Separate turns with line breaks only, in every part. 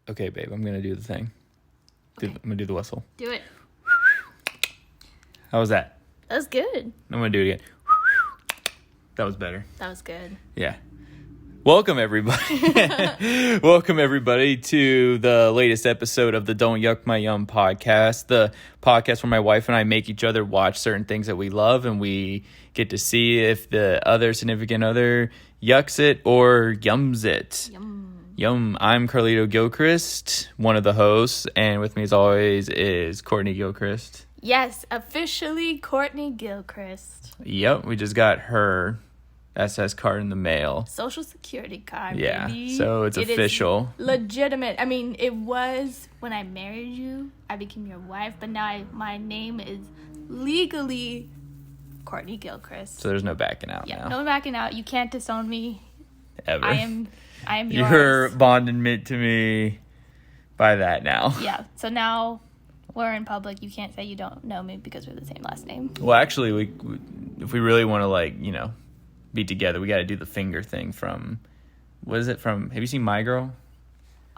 Okay, babe, I'm going to do the thing.
Okay.
I'm going to do the whistle.
Do it.
How was that?
That was good.
I'm going to do it again. That was better.
That was good.
Yeah. Welcome, everybody. Welcome, everybody, to the latest episode of the Don't Yuck My Yum podcast, the podcast where my wife and I make each other watch certain things that we love, and we get to see if the other significant other yucks it or yums it. Yum. I'm Carlito Gilchrist, one of the hosts, and with me as always is Courtney Gilchrist.
Yes, officially Courtney Gilchrist.
Yep, we just got her SS card in the mail.
Social security card,
yeah,
baby.
So it's official.
Legitimate. I mean, it was when I married you, I became your wife, but now my name is legally Courtney Gilchrist.
So there's no backing out now.
Yeah, no backing out. You can't disown me.
Ever.
I am yours.
You're bonded to me by that now.
Yeah, so now we're in public. You can't say you don't know me because we're the same last name.
Well, actually, we if we really want to, be together, we got to do the finger thing from, what is it from, have you seen My Girl?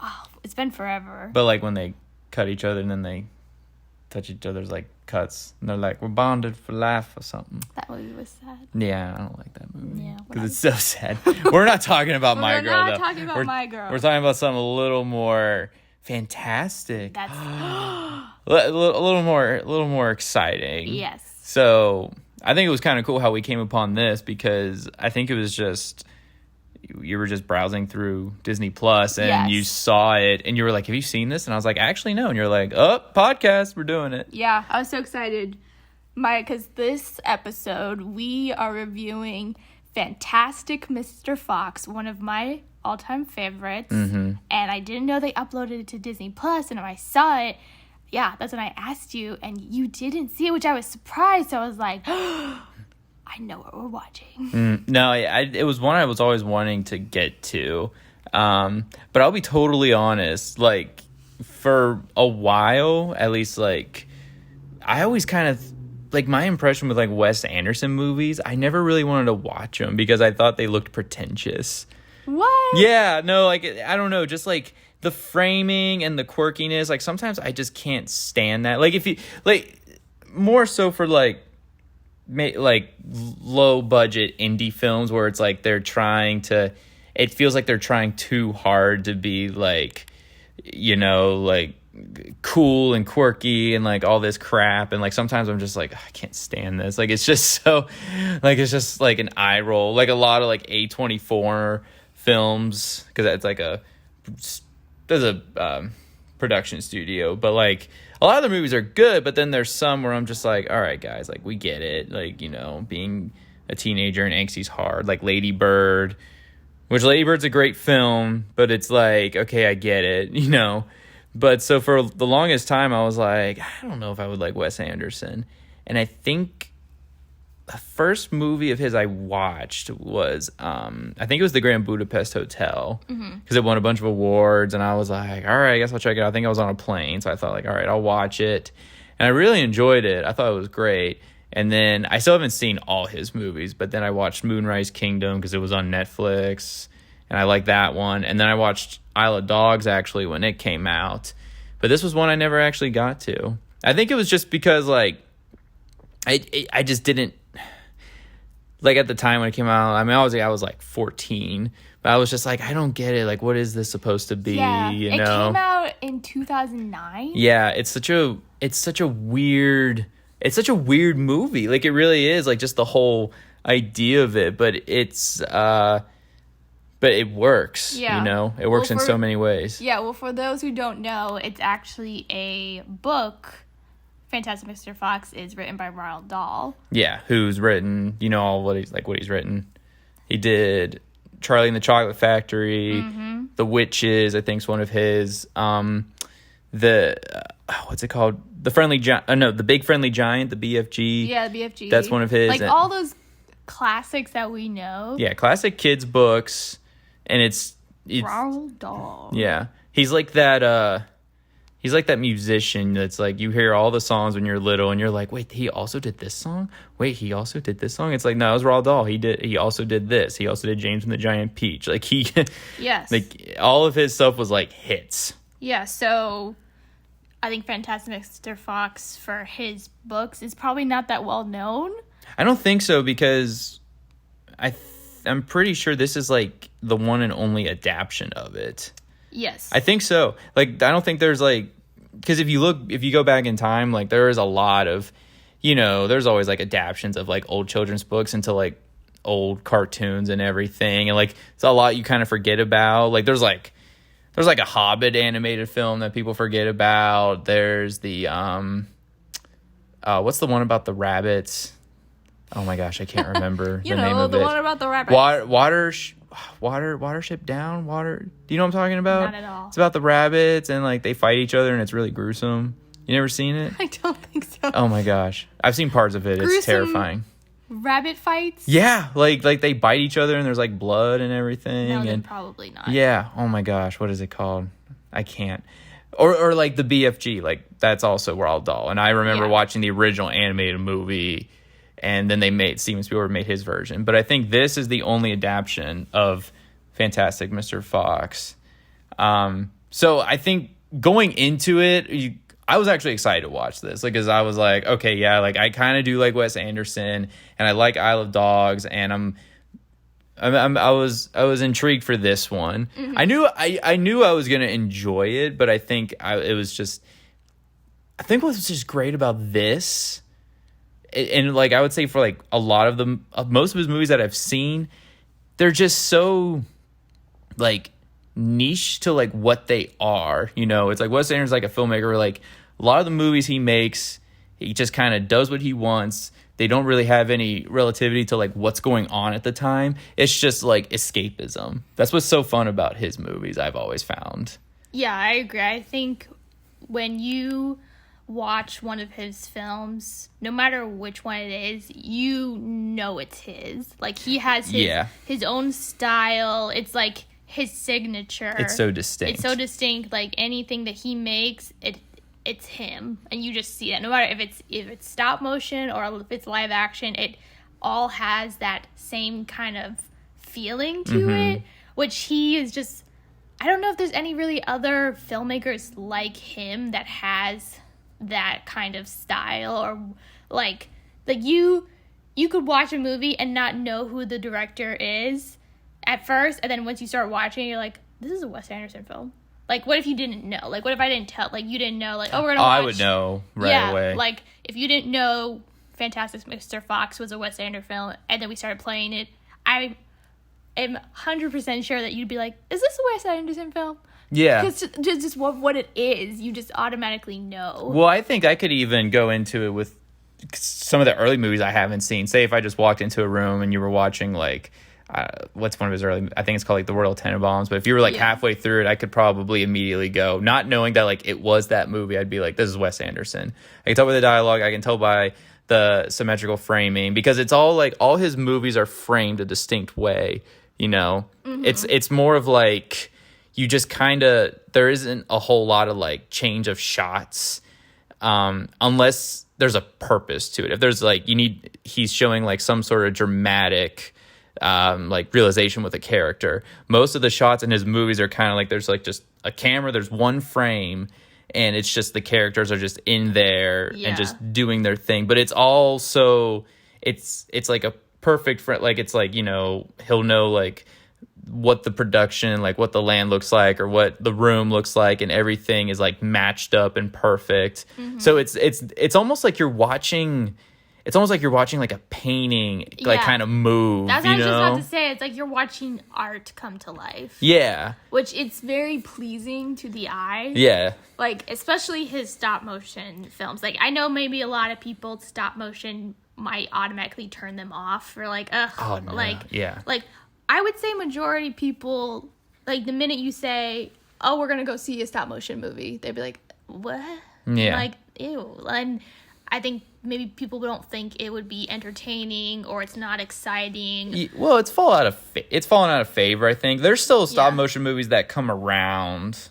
Oh, it's been forever.
But when they cut each other and then they touch each other's cuts and they're like, we're bonded for life or something.
That movie was sad.
Yeah, I don't like that movie.
Yeah,
because it's so sad. We're not talking about My Girl, though.
We're not talking about My Girl.
We're talking about something a little more fantastic.
That's
a little more exciting.
Yes.
So I think it was kind of cool how we came upon this, because I think it was just, you were just browsing through Disney Plus and you saw it and you were like, have you seen this? And I was like, actually, no. And you're like, oh, podcast, we're doing it.
Yeah, I was so excited. Because this episode, we are reviewing Fantastic Mr. Fox, one of my all-time favorites.
Mm-hmm.
And I didn't know they uploaded it to Disney Plus, and when I saw it, yeah, that's when I asked you, and you didn't see it, which I was surprised. So I was like, I know what we're watching.
No, it was one I was always wanting to get to. But I'll be totally honest, for a while, at least, I always kind of, my impression with, Wes Anderson movies, I never really wanted to watch them because I thought they looked pretentious.
What?
Yeah, no, I don't know, just, the framing and the quirkiness, sometimes I just can't stand that. If you, more so for, low budget indie films where it's, they're trying to, it feels like they're trying too hard to be, cool and quirky and, all this crap. And, sometimes I'm just I can't stand this. It's just so, it's just, an eye roll. A lot of, A24 films, because it's, there's a production studio, but a lot of the movies are good, but then there's some where I'm just all right, guys, we get it, being a teenager and angsty's hard, Lady Bird, which Lady Bird's a great film, but it's okay, I get it, but so for the longest time I was I don't know if I would like Wes Anderson, and I think the first movie of his I watched was, I think it was The Grand Budapest Hotel, because it won a bunch of awards, and I was all right, I guess I'll check it out. I think I was on a plane, so I thought all right, I'll watch it, and I really enjoyed it. I thought it was great, and then I still haven't seen all his movies, but then I watched Moonrise Kingdom because it was on Netflix, and I liked that one, and then I watched Isle of Dogs actually when it came out, but this was one I never actually got to. I think it was just because I just didn't. At the time when it came out, I mean, I was 14, but I was just I don't get it. What is this supposed to be?
Yeah,
it
came out in 2009.
Yeah, it's such a weird movie. It really is. Just the whole idea of it, but but it works.
Yeah.
It works in so many ways.
Yeah. Well, for those who don't know, it's actually a book. Fantastic Mr. Fox is written by Roald Dahl. Yeah,
who's written, all what he's written. He did Charlie and the Chocolate Factory, The Witches, I think is one of his. What's it called? The Big Friendly Giant, the BFG.
Yeah, the BFG.
That's one of his.
All those classics that we know.
Yeah, classic kids books, and it's
Roald Dahl.
Yeah, he's that. He's that musician that's you hear all the songs when you're little and you're wait, he also did this song? Wait, he also did this song? It's no, it was Roald Dahl. He also did this. He also did James and the Giant Peach.
Yes.
All of his stuff was hits.
Yeah, so I think Fantastic Mr. Fox for his books is probably not that well known.
I don't think so, because I'm pretty sure this is like the one and only adaptation of it.
Yes.
I think so. Like, I don't think there's like, because if you go back in time, like there is a lot of, there's always like adaptations of like old children's books into like old cartoons and everything. And like, it's a lot you kind of forget about. Like there's like a Hobbit animated film that people forget about. There's the, what's the one about the rabbits? Oh my gosh, I can't remember the name of it.
The one about the rabbits.
Watership Down? Do you know what I'm talking about?
Not at all.
It's about the rabbits and like they fight each other and it's really gruesome. You never seen it?
I don't think so.
Oh my gosh. I've seen parts of it. It's terrifying.
Rabbit fights?
Yeah, like they bite each other and there's like blood and everything.
No, then
and
probably not.
yeah. Oh my gosh, what is it called? I can't. Or like the BFG, like that's also Roald Dahl. And I remember watching the original animated movie, and then Steven Spielberg made his version. But I think this is the only adaptation of Fantastic Mr. Fox. So I think going into it, I was actually excited to watch this, like, because I was like, okay, yeah, like I kind of do like Wes Anderson, and I like Isle of Dogs, and I was intrigued for this one. Mm-hmm. I knew I was gonna enjoy it, but I think what was just great about this. And like I would say for like a lot of them, most of his movies that I've seen, they're just so like niche to like what they are. It's like Wes Anderson's like a filmmaker where like a lot of the movies he makes, he just kind of does what he wants. They don't really have any relativity to like what's going on at the time. It's just like escapism. That's what's so fun about his movies, I've always found.
Yeah, I agree. I think when you watch one of his films, no matter which one it is, it's his. Like he has his own style. It's like his signature.
It's so distinct.
Like anything that he makes, it's him, and you just see that. No matter if it's stop motion or if it's live action, it all has that same kind of feeling to it, which he is just. I don't know if there's any really other filmmakers like him that has that kind of style, or like you could watch a movie and not know who the director is at first, and then once you start watching, you're like, this is a Wes Anderson film. Like, what if you didn't know? Like, what if I didn't tell? Like, you didn't know? Like, we're gonna watch.
I would know right away.
Like, if you didn't know Fantastic Mr. Fox was a Wes Anderson film, and then we started playing it, I am 100% sure that you'd be like, is this a Wes Anderson film?
Yeah.
Because just what it is, you just automatically know.
Well, I think I could even go into it with some of the early movies I haven't seen. Say if I just walked into a room and you were watching, like, what's one of his early, I think it's called, like, The Royal Tenenbaums. But if you were, like, halfway through it, I could probably immediately go, not knowing that, like, it was that movie, I'd be like, this is Wes Anderson. I can tell by the dialogue. I can tell by the symmetrical framing. Because it's all, like, all his movies are framed a distinct way, Mm-hmm. It's more of, like, you just kind of, there isn't a whole lot of like change of shots, unless there's a purpose to it. If there's like, he's showing like some sort of dramatic, like realization with a character. Most of the shots in his movies are kind of like, there's like just a camera, there's one frame, and it's just the characters are just in there and just doing their thing. But it's also, it's like a perfect friend. Like, it's like, he'll know like what the production, like what the land looks like or what the room looks like, and everything is like matched up and perfect. Mm-hmm. So it's almost like you're watching like a painting, like kind of move.
That's what I was just about to say. It's like you're watching art come to life.
Yeah.
Which it's very pleasing to the eye.
Yeah.
Like, especially his stop motion films. Like, I know maybe a lot of people, stop motion might automatically turn them off, or like, ugh.
Oh, no.
Like,
yeah.
Like, I would say majority people, like, the minute you say, oh, we're going to go see a stop motion movie, they'd be like, what?
Yeah.
Like, ew. And I think maybe people don't think it would be entertaining, or it's not exciting.
Well, it's fallen out of favor, I think. There's still stop motion movies that come around.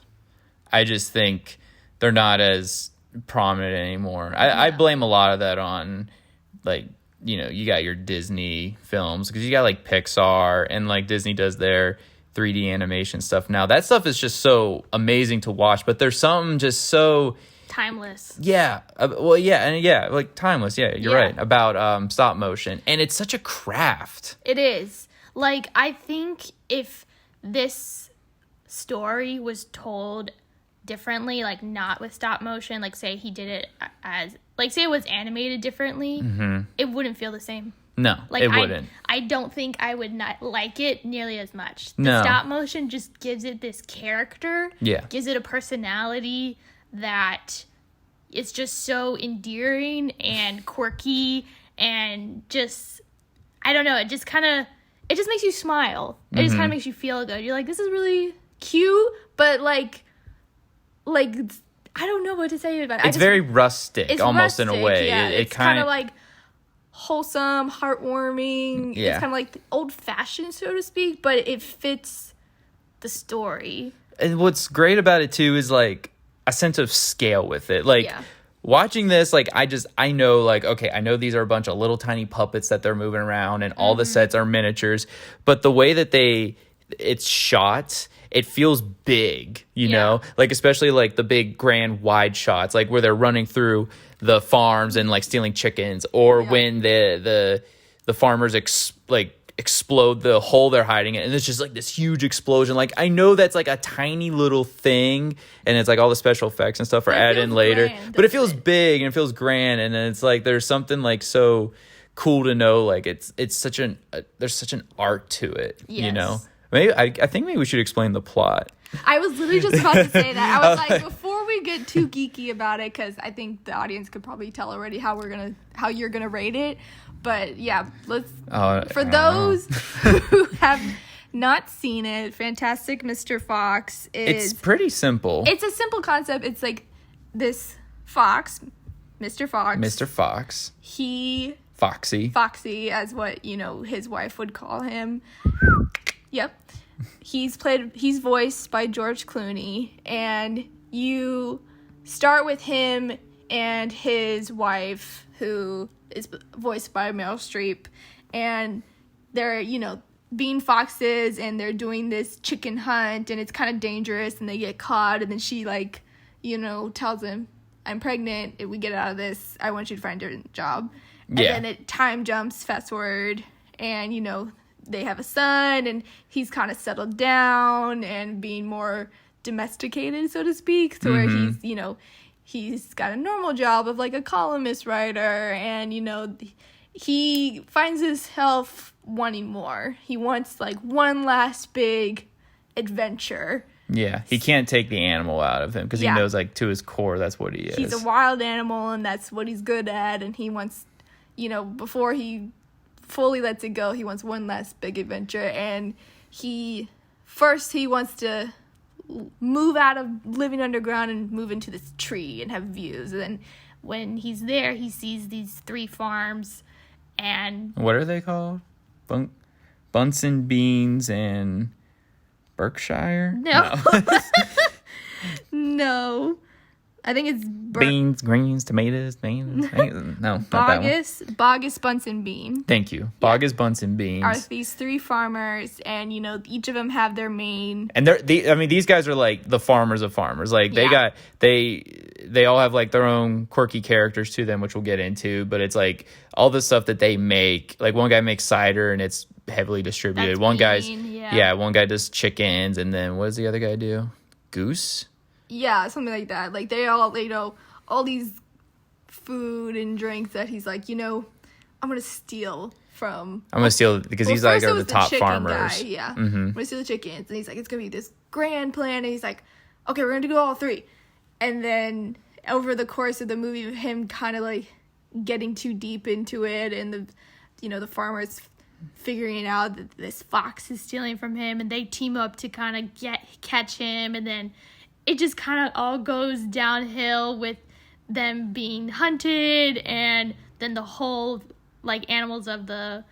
I just think they're not as prominent anymore. I blame a lot of that on, like, you got your Disney films, because you got like Pixar, and like Disney does their 3D animation stuff now. That stuff is just so amazing to watch, but there's something just so
timeless.
Yeah. Like timeless. Yeah, you're right. About stop motion. And it's such a craft.
It is. Like, I think if this story was told differently, like not with stop motion, like say he did it as, like say it was animated differently, it wouldn't feel the same.
No,
like,
it wouldn't.
I don't think I would not like it nearly as much. The
No.
stop motion just gives it this character.
Yeah.
Gives it a personality that is just so endearing and quirky and just, I don't know, it just makes you smile. It just kind of makes you feel good. You're like, this is really cute, but like I don't know what to say about it.
It's very rustic,
it's
almost
rustic,
in a way.
Yeah.
It
it's kind of like wholesome, heartwarming.
Yeah.
It's kind of like old-fashioned, so to speak, but it fits the story.
And what's great about it too is like a sense of scale with it. Like watching this, like I know like, okay, I know these are a bunch of little tiny puppets that they're moving around and all the sets are miniatures, but the way that it's shot, it feels big, you know, like especially like the big grand wide shots, like where they're running through the farms and like stealing chickens, or when the farmers explode the hole they're hiding in, and it's just like this huge explosion. Like I know that's like a tiny little thing, and it's like all the special effects and stuff are added in later, but it feels big and it feels grand, and then it's like there's something like so cool to know, like it's such there's such an art to it, you know. Maybe I think maybe we should explain the plot.
I was literally just about to say that. I was like, before we get too geeky about it, because I think the audience could probably tell already how you're gonna rate it. But yeah, let's for those who have not seen it, Fantastic Mr. Fox is...
It's pretty simple.
It's a simple concept. It's like this fox, Mr. Fox.
Mr. Fox.
Foxy, as what, his wife would call him. Yep. He's voiced by George Clooney, and you start with him and his wife, who is voiced by Meryl Streep, and they're, being foxes, and they're doing this chicken hunt, and it's kind of dangerous, and they get caught, and then she, tells him, I'm pregnant, if we get out of this, I want you to find a job. And then time jumps, fast forward, and, they have a son, and he's kind of settled down and being more domesticated, so to speak, so where he's got a normal job of like a columnist writer, and he finds himself wanting more. He wants like one last big adventure.
Yeah, he can't take the animal out of him because he knows, like, to his core, that's what he is.
He's a wild animal, and that's what he's good at, and he wants, before he fully lets it go, he wants one last big adventure, and he wants to move out of living underground and move into this tree and have views. And then
when he's there, he sees these 3 farms, and
what are they called? Bunsen Beans and Berkshire?
No. No. I think it's
beans, greens, tomatoes, no, not that one.
Bogus Bunsen Bean.
Thank you. Bogus Bunsen Beans
are these 3 farmers, and each of them have their main.
And these guys are like the farmers of farmers. Like they all have like their own quirky characters to them, which we'll get into. But it's like all the stuff that they make. Like one guy makes cider, and it's heavily distributed.
That's
one
mean,
one guy does chickens, and then what does the other guy do? Goose.
Yeah, something like that. Like, they all, all these food and drinks that he's like, I'm going to steal from...
because he's like the top farmers.
Guy, yeah. Mm-hmm. I'm going to steal the chickens. And he's like, it's going to be this grand plan. And he's like, okay, we're going to do all 3. And then over the course of the movie, him kind of, like, getting too deep into it, and the farmers figuring out that this fox is
stealing from him, and they team up to kind of catch him, and then it just kind of all goes downhill with them being hunted, and then the whole, like, animals of the...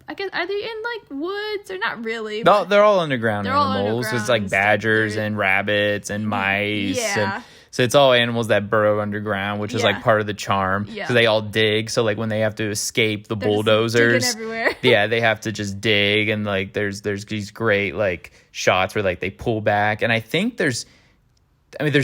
I guess, are they in, like, woods? Or not really?
No, they're all underground
they're
animals.
All underground
it's like badgers and rabbits and mice.
Yeah.
And So it's all animals that burrow underground, which is
Yeah.
like part of the charm.
Yeah.
So they all dig. So like when they have to escape the
They're just
bulldozers,
digging everywhere.
yeah, they have to just dig. And like there's these great like shots where like they pull back. And I think there's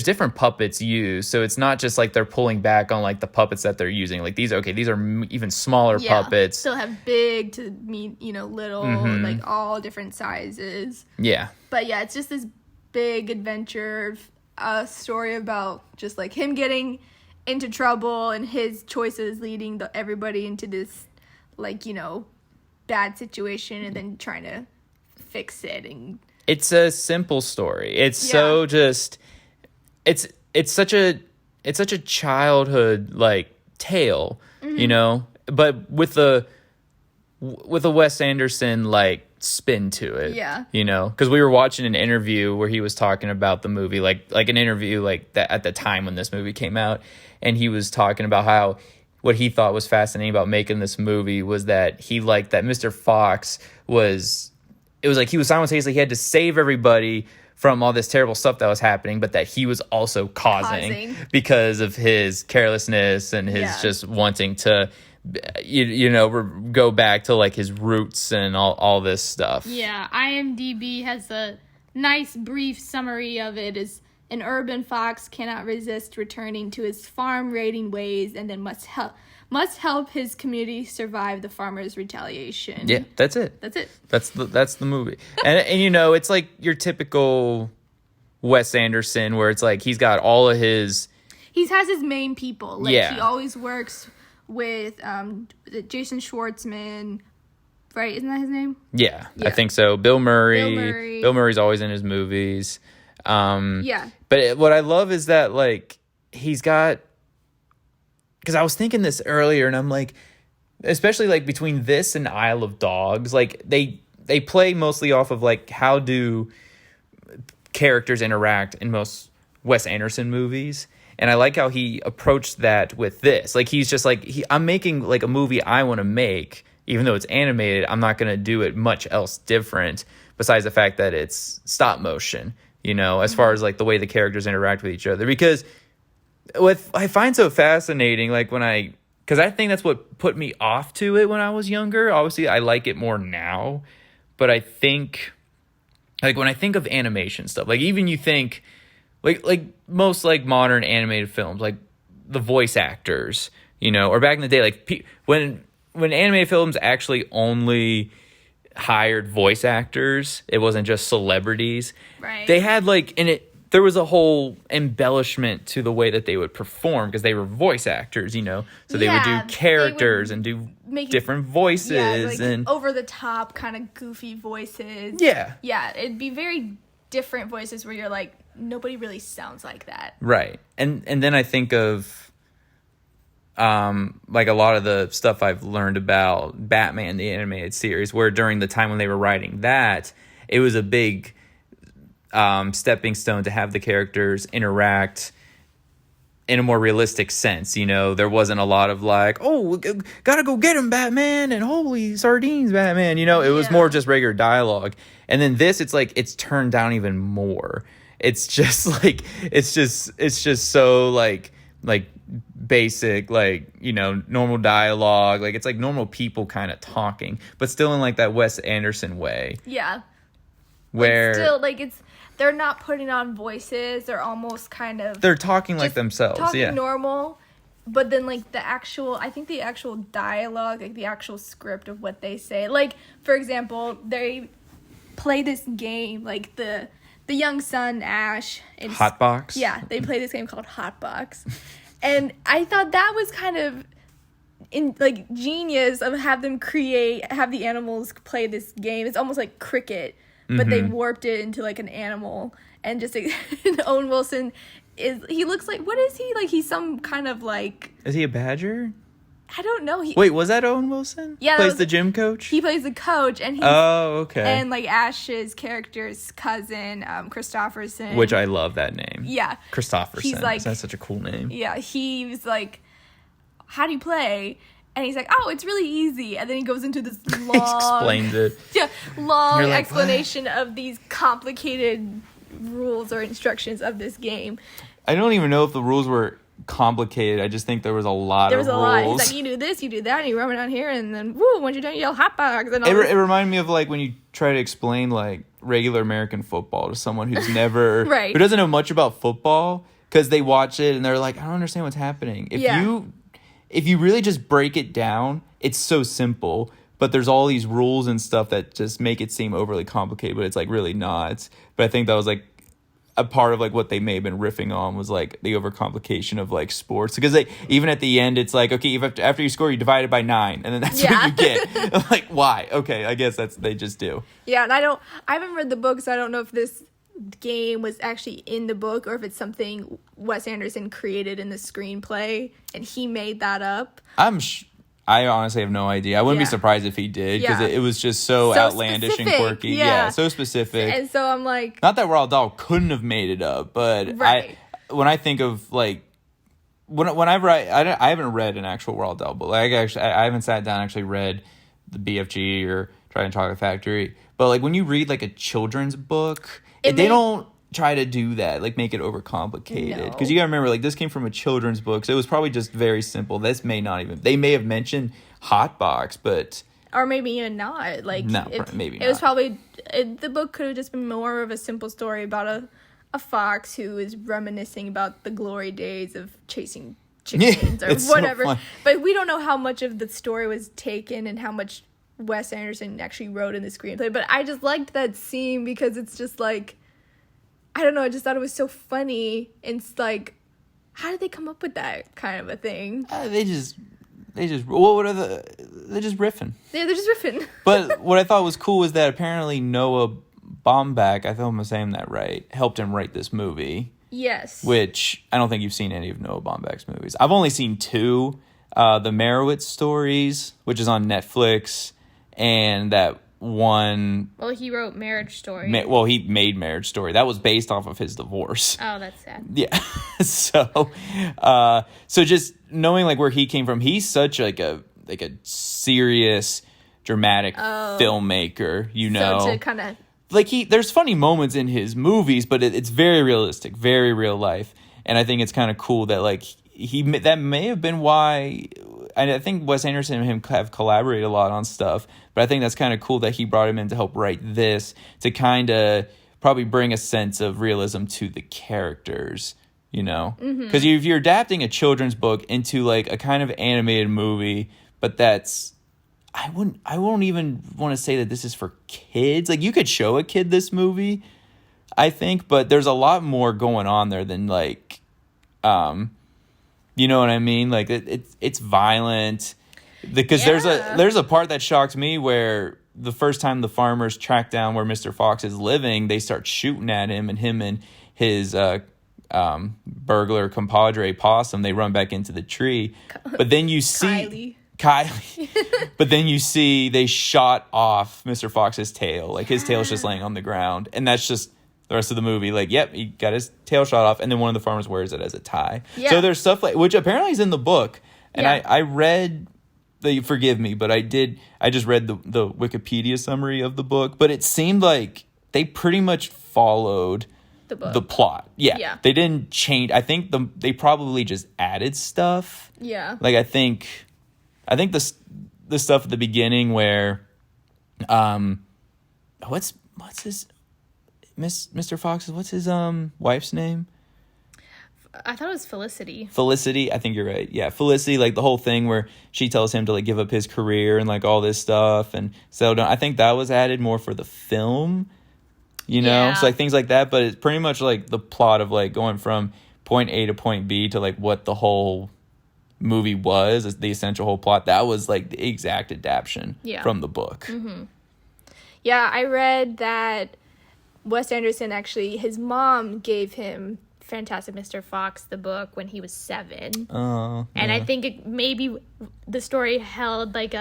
different puppets used. So it's not just like they're pulling back on like the puppets that they're using. Like these are even smaller puppets.
Still have big to little, like all different sizes.
Yeah.
But yeah, it's just this big adventure, story about just like him getting into trouble and his choices leading everybody into this like, bad situation and then trying to fix it. And
it's a simple story. It's so just it's such a childhood like tale, but with a Wes Anderson like spin to it.
Yeah.
Because we were watching an interview where he was talking about the movie, like an interview like that at the time when this movie came out, and he was talking about how what he thought was fascinating about making this movie was that he liked that Mr. Fox was like he was simultaneously, he had to save everybody from all this terrible stuff that was happening, but that he was also causing. Because of his carelessness and his just wanting to go back to like his roots and all this stuff.
Yeah, IMDb has a nice brief summary of it. Is an urban fox cannot resist returning to his farm raiding ways and then must help his community survive the farmers' retaliation.
Yeah, that's it. That's the movie. and it's like your typical Wes Anderson where it's like he's got all of his...
He has his main people. Like,
yeah.
He always works with Jason Schwartzman, right? Isn't that his name?
Yeah, I think so. Bill
Murray.
Bill Murray's always in his movies.
Yeah.
But what I love is that, like, he's got... Because I was thinking this earlier, and I'm like, especially, like, between this and Isle of Dogs, like, they play mostly off of, like, how do characters interact in most Wes Anderson movies. And I like how he approached that with this. Like, he's just like, I'm making, like, a movie I want to make. Even though it's animated, I'm not going to do it much else different besides the fact that it's stop motion, as far as, like, the way the characters interact with each other. Because what I find so fascinating, like, because I think that's what put me off to it when I was younger. Obviously, I like it more now. But I think, like, when I think of animation stuff, like, even you think... Like most like modern animated films, like the voice actors, or back in the day, like when animated films actually only hired voice actors, it wasn't just celebrities.
Right.
They had there was a whole embellishment to the way that they would perform because they were voice actors, so they would do characters and do different voices and
over the top kind of goofy voices.
Yeah.
Yeah, it'd be very different voices where you're like, nobody really sounds like that.
Right. And then I think of like a lot of the stuff I've learned about Batman, the animated series, where during the time when they were writing that, it was a big stepping stone to have the characters interact in a more realistic sense. There wasn't a lot of like, oh, gotta go get him, Batman, and holy sardines, Batman. It was more just regular dialogue. And then this, it's like it's turned down even more. It's just like it's just so like basic, like, normal dialogue. Like, it's like normal people kind of talking, but still in like that Wes Anderson way.
Yeah.
Where
still they're not putting on voices. They're almost kind of...
They're talking like themselves.
Talking normal, but then like the actual dialogue, like the actual script of what they say. Like, for example, they play this game, like the young son, Ash.
Hotbox?
Yeah, they play this game called Hotbox. And I thought that was kind of genius of have the animals play this game. It's almost like cricket, but they warped it into like an animal. And just Owen Wilson he looks like, what is he? Like, he's some kind of like...
Is he a badger?
I don't know.
Wait, was that Owen Wilson?
Yeah.
Plays the gym coach?
He plays the coach, and he's...
Oh, okay.
And, like, Ash's character's cousin, Christopherson.
Which I love that name.
Yeah.
Christopherson.
He's like...
That's such a cool name.
Yeah, he was like, how do you play? And he's like, oh, it's really easy. And then he goes into this long...
Explains it.
Yeah, long
like,
explanation of these complicated rules or instructions of this game.
I don't even know if the rules were complicated. I just think there was a lot of rules.
Lot. He's like, you do this, you do that, and you run around here, and then, woo, once you're done, you yell hot dogs. And all
it reminded me of, like, when you try to explain, like, regular American football to someone who's never...
Right.
Who doesn't know much about football, because they watch it, and they're like, I don't understand what's happening. If you really just break it down, it's so simple, but there's all these rules and stuff that just make it seem overly complicated, but it's, like, really not. But I think that was, like, a part of like what they may have been riffing on was like the overcomplication of like sports, because they even at the end it's like, okay, after you score you divide it by 9 and then that's what you get. I'm like, why? Okay, I guess they just do.
Yeah, and I haven't read the book, so I don't know if this game was actually in the book or if it's something Wes Anderson created in the screenplay and he made that up.
I honestly have no idea. I wouldn't be surprised if he did, because it was just so outlandish
specific.
and quirky.
Yeah,
so specific.
And so I'm like...
Not that Roald Dahl couldn't have made it up, but when I think of, like... Whenever I haven't read an actual Roald Dahl book. Like, I haven't sat down and actually read the BFG or Trident Chocolate Factory. But, like, when you read, like, a children's book, they don't try to do that, like make it overcomplicated, because you gotta remember, like, this came from a children's book, so it was probably just very simple. This may not even, they may have mentioned Hotbox, but
or maybe even not, like,
maybe not.
It was probably the book could have just been more of a simple story about a fox who is reminiscing about the glory days of chasing chickens or whatever. So but we don't know how much of the story was taken and how much Wes Anderson actually wrote in the screenplay, but I just liked that scene because it's just like, I don't know, I just thought it was so funny. And it's like, how did they come up with that kind of a thing?
They're just riffing.
Yeah, they're just riffing.
But what I thought was cool was that apparently Noah Baumbach, I thought I'm saying that right, helped him write this movie. Yes. Which, I don't think you've seen any of Noah Baumbach's movies. I've only seen 2. The Merowitz Stories, which is on Netflix, and that one...
Well, he wrote Marriage Story.
He made Marriage Story. That was based off of his divorce.
Oh, that's sad.
Yeah. So just knowing, like, where he came from, he's such, like a serious, dramatic filmmaker, you know? So to kind of... Like, there's funny moments in his movies, but it's very realistic, very real life. And I think it's kind of cool that, like, that may have been why... I think Wes Anderson and him have collaborated a lot on stuff, but I think that's kind of cool that he brought him in to help write this, to kind of probably bring a sense of realism to the characters, you know? Because if you're adapting a children's book into, like, a kind of animated movie, but that's... I won't even want to say that this is for kids. Like, you could show a kid this movie, I think, but there's a lot more going on there than, like... You know what I mean? Like, it's violent, because there's a part that shocked me where the first time the farmers track down where Mr. Fox is living, they start shooting at him and his burglar compadre Possum, they run back into the tree. But then you see Kylie. But then you see they shot off Mr. Fox's tail. Like, his tail's just laying on the ground, and that's just the rest of the movie. Like, yep, he got his tail shot off, and then one of the farmers wears it as a tie. Yeah. So there's stuff like, which apparently is in the book, and I read, forgive me, but I just read the Wikipedia summary of the book, but it seemed like they pretty much followed the plot. Yeah. They didn't change. I think they probably just added stuff. Yeah. Like, I think the stuff at the beginning where, what's his... Mr. Fox, what's his wife's name?
I thought it was Felicity.
Felicity, I think you're right. Yeah, Felicity, like the whole thing where she tells him to, like, give up his career and, like, all this stuff and settle down. I think that was added more for the film, you know? Yeah. So, like, things like that, but it's pretty much like the plot of, like, going from point A to point B to, like, what the whole movie was, the essential whole plot. That was, like, the exact adaptation from the book. Mm-hmm.
Yeah, I read that Wes Anderson, actually, his mom gave him Fantastic Mr. Fox, the book, when he was 7. And I think maybe the story held, like,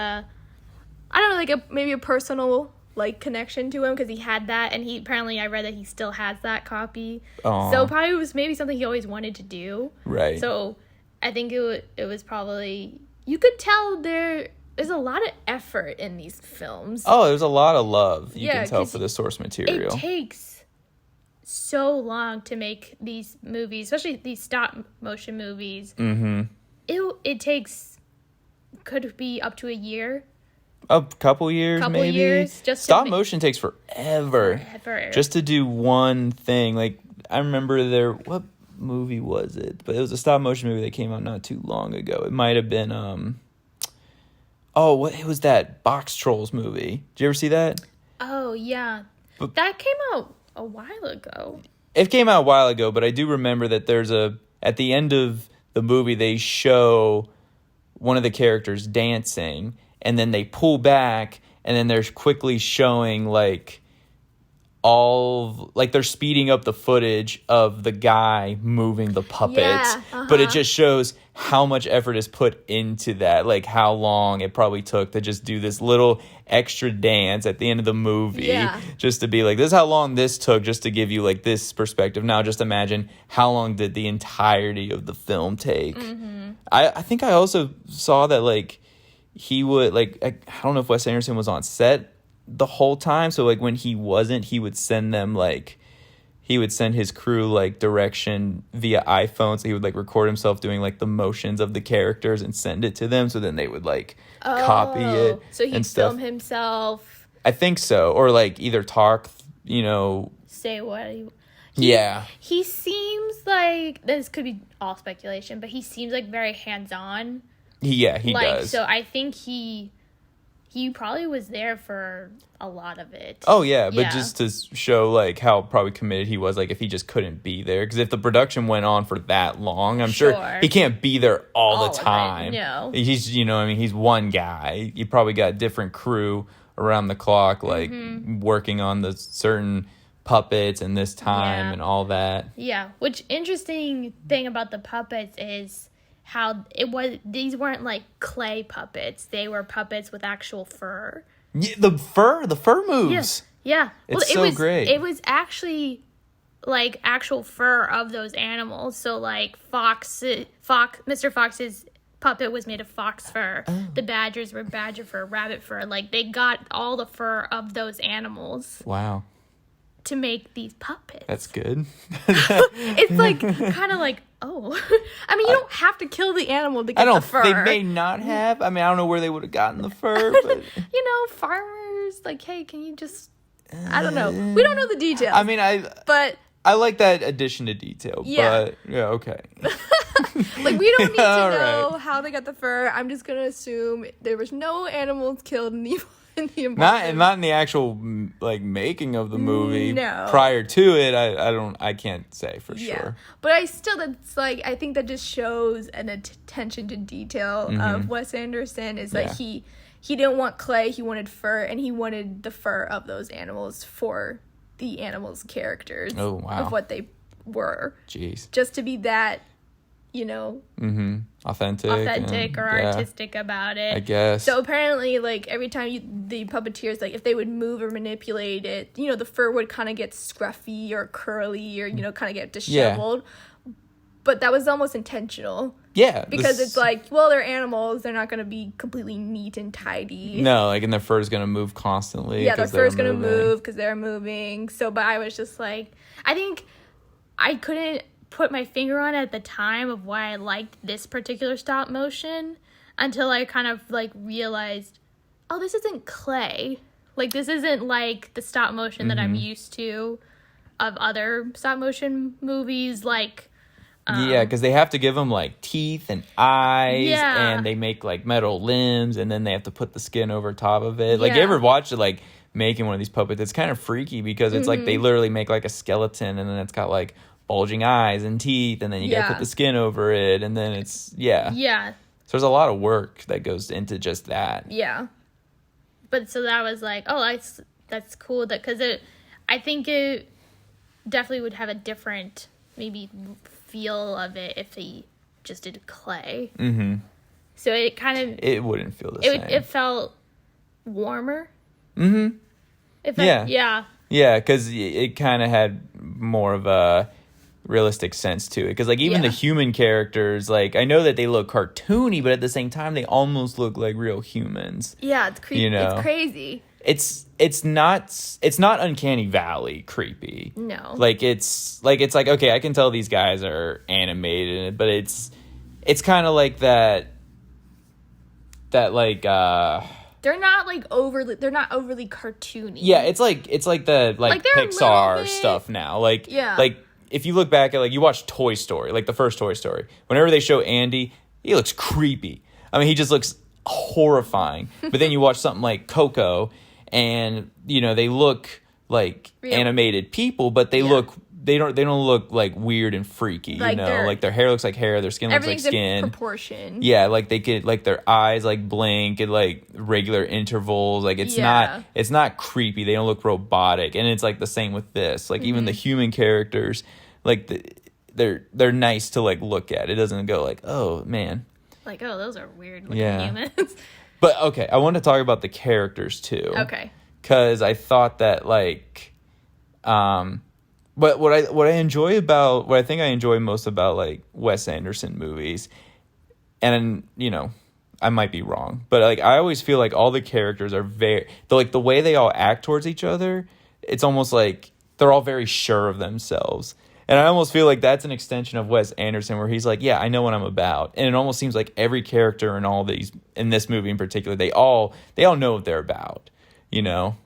maybe a personal, like, connection to him, because he had that, and I read that he still has that copy. So probably it was maybe something he always wanted to do. Right. So I think it was probably, you could tell there's a lot of effort in these films.
Oh, there's a lot of love you can tell for the source material.
It takes
so long to make these movies, especially these stop motion movies.
Mm-hmm.
It takes, could be up to a year.
A couple years, maybe.
Years, just
stop motion takes forever. Just to do one thing. Like, I remember what movie was it? But it was a stop motion movie that came out not too long ago. It might have been it was that Box Trolls movie. Did you ever see that?
Oh yeah, but that came out a while ago.
It came out a while ago, but I do remember that at the end of the movie they show one of the characters dancing, and then they pull back, and then they're quickly showing like they're speeding up the footage of the guy moving the puppets, but it just shows how much effort is put into that, like how long it probably took to just do this little extra dance at the end of the movie, just to be like, this is how long this took, just to give you like this perspective. Now just imagine how long did the entirety of the film take. I think I also saw that like he would like, I don't know if Wes Anderson was on set the whole time, so like when he wasn't, he would send them like, he would send his crew like direction via iPhone, so he would like record himself doing like the motions of the characters and send it to them, so then they would like copy it.
So he'd film himself.
I think so, or like either talk,
say what he seems like, this could be all speculation, but he seems like very hands-on. He does. So I think he probably was there for a lot of it.
Oh, yeah, but just to show, like, how probably committed he was, like, if he just couldn't be there. Because if the production went on for that long, I'm sure he can't be there all the time.
No.
He's, he's one guy. You probably got different crew around the clock, like, working on the certain puppets and this time and all that.
Yeah, which interesting thing about the puppets is how these weren't like clay puppets. They were puppets with actual fur.
Yeah, the fur moves.
Yeah.
It's so great.
It was actually like actual fur of those animals. So like Mr. Fox's puppet was made of fox fur. Oh. The badgers were badger fur, rabbit fur. Like they got all the fur of those animals.
Wow.
To make these puppets.
That's good.
It's like kind of like, oh. I mean, you don't have to kill the animal to get the fur.
They may not have. I mean, I don't know where they would have gotten the fur. But
farmers, like, hey, can you just... I don't know. We don't know the details.
I mean, I like that addition to detail. Yeah. But, yeah, okay.
Like, we don't need to know how they got the fur. I'm just going to assume there was no animals killed in the... Not
in the actual like making of the movie.
No.
Prior to it, I can't say for sure.
But I think that just shows an attention to detail of Wes Anderson. Is like he didn't want clay, he wanted fur, and he wanted the fur of those animals for the animals' characters.
Oh wow.
Of what they were.
Jeez.
Just to be that,
authentic
or artistic about it,
I guess.
So apparently, like, every time the puppeteers, like, if they would move or manipulate it, the fur would kind of get scruffy or curly or, kind of get disheveled. Yeah. But that was almost intentional.
Yeah.
Because it's like, well, they're animals. They're not going to be completely neat and tidy.
No, like, and their fur is going to move constantly.
Yeah, their fur is going to move because they're moving. So, but I was just like, I think I couldn't put my finger on it at the time of why I liked this particular stop motion until I kind of like realized, oh, this isn't clay. Like, this isn't like the stop motion that I'm used to of other stop motion movies. Like,
because they have to give them like teeth and eyes, and they make like metal limbs, and then they have to put the skin over top of it. Like, you ever watch it like making one of these puppets? It's kind of freaky because it's like they literally make like a skeleton, and then it's got like bulging eyes and teeth, and then you gotta put the skin over it, and then it's so there's a lot of work that goes into just that.
But so that was like, oh, that's cool, that because I think it definitely would have a different maybe feel of it if he just did clay. So it kind of
wouldn't feel the same.
It felt warmer.
Because it kind of had more of a realistic sense to it, because like even the human characters, like I know that they look cartoony, but at the same time they almost look like real humans.
It's creepy. It's crazy.
it's not Uncanny Valley creepy.
No.
Like it's like okay, I can tell these guys are animated, but it's kind of like that like
they're not overly cartoony.
yeah, it's like the like
they're a
Pixar
little bit-
stuff now. Like
Yeah.
like if you look back at like you watch Toy Story, like the first Toy Story, whenever they show Andy, he looks creepy. I mean, he just looks horrifying. But then you watch something like Coco, and you know they look like
Real.
animated people, but they don't look like weird and freaky.
Like
you know, like their hair looks like hair, their skin looks like
Everything's
skin.
in proportion.
Yeah, like they could like their eyes like blink at like regular intervals. Like it's not creepy. They don't look robotic, and it's like the same with this. Like even the human characters, like they're nice to like look at. It doesn't go like, oh man.
Like, oh, those are weird looking humans.
But okay, I want to talk about the characters too.
Okay.
Because I thought that like, but what I think I enjoy most about like Wes Anderson movies, and you know, I might be wrong, but like I always feel like all the characters are the way they all act towards each other. It's almost like they're all very sure of themselves. And I almost feel like that's an extension of Wes Anderson, where he's like, yeah, I know what I'm about. And it almost seems like every character in this movie in particular, they all know what they're about, you know?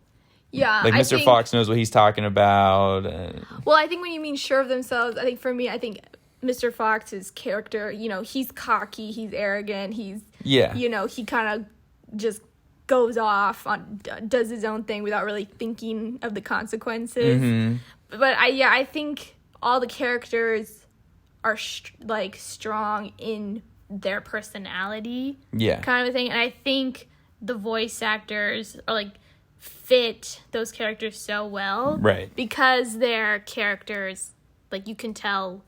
Yeah.
Like Mr. Fox knows what he's talking about.
Well, I think when you mean sure of themselves, I think for me, Mr. Fox's character, you know, he's cocky, he's arrogant, you know, he kind of just goes off does his own thing without really thinking of the consequences.
Mm-hmm.
But I think all the characters are like strong in
Their personality.
Yeah.
Kind of a thing. And I think the voice actors are like fit those characters so well.
Right.
Because their characters, like you can tell,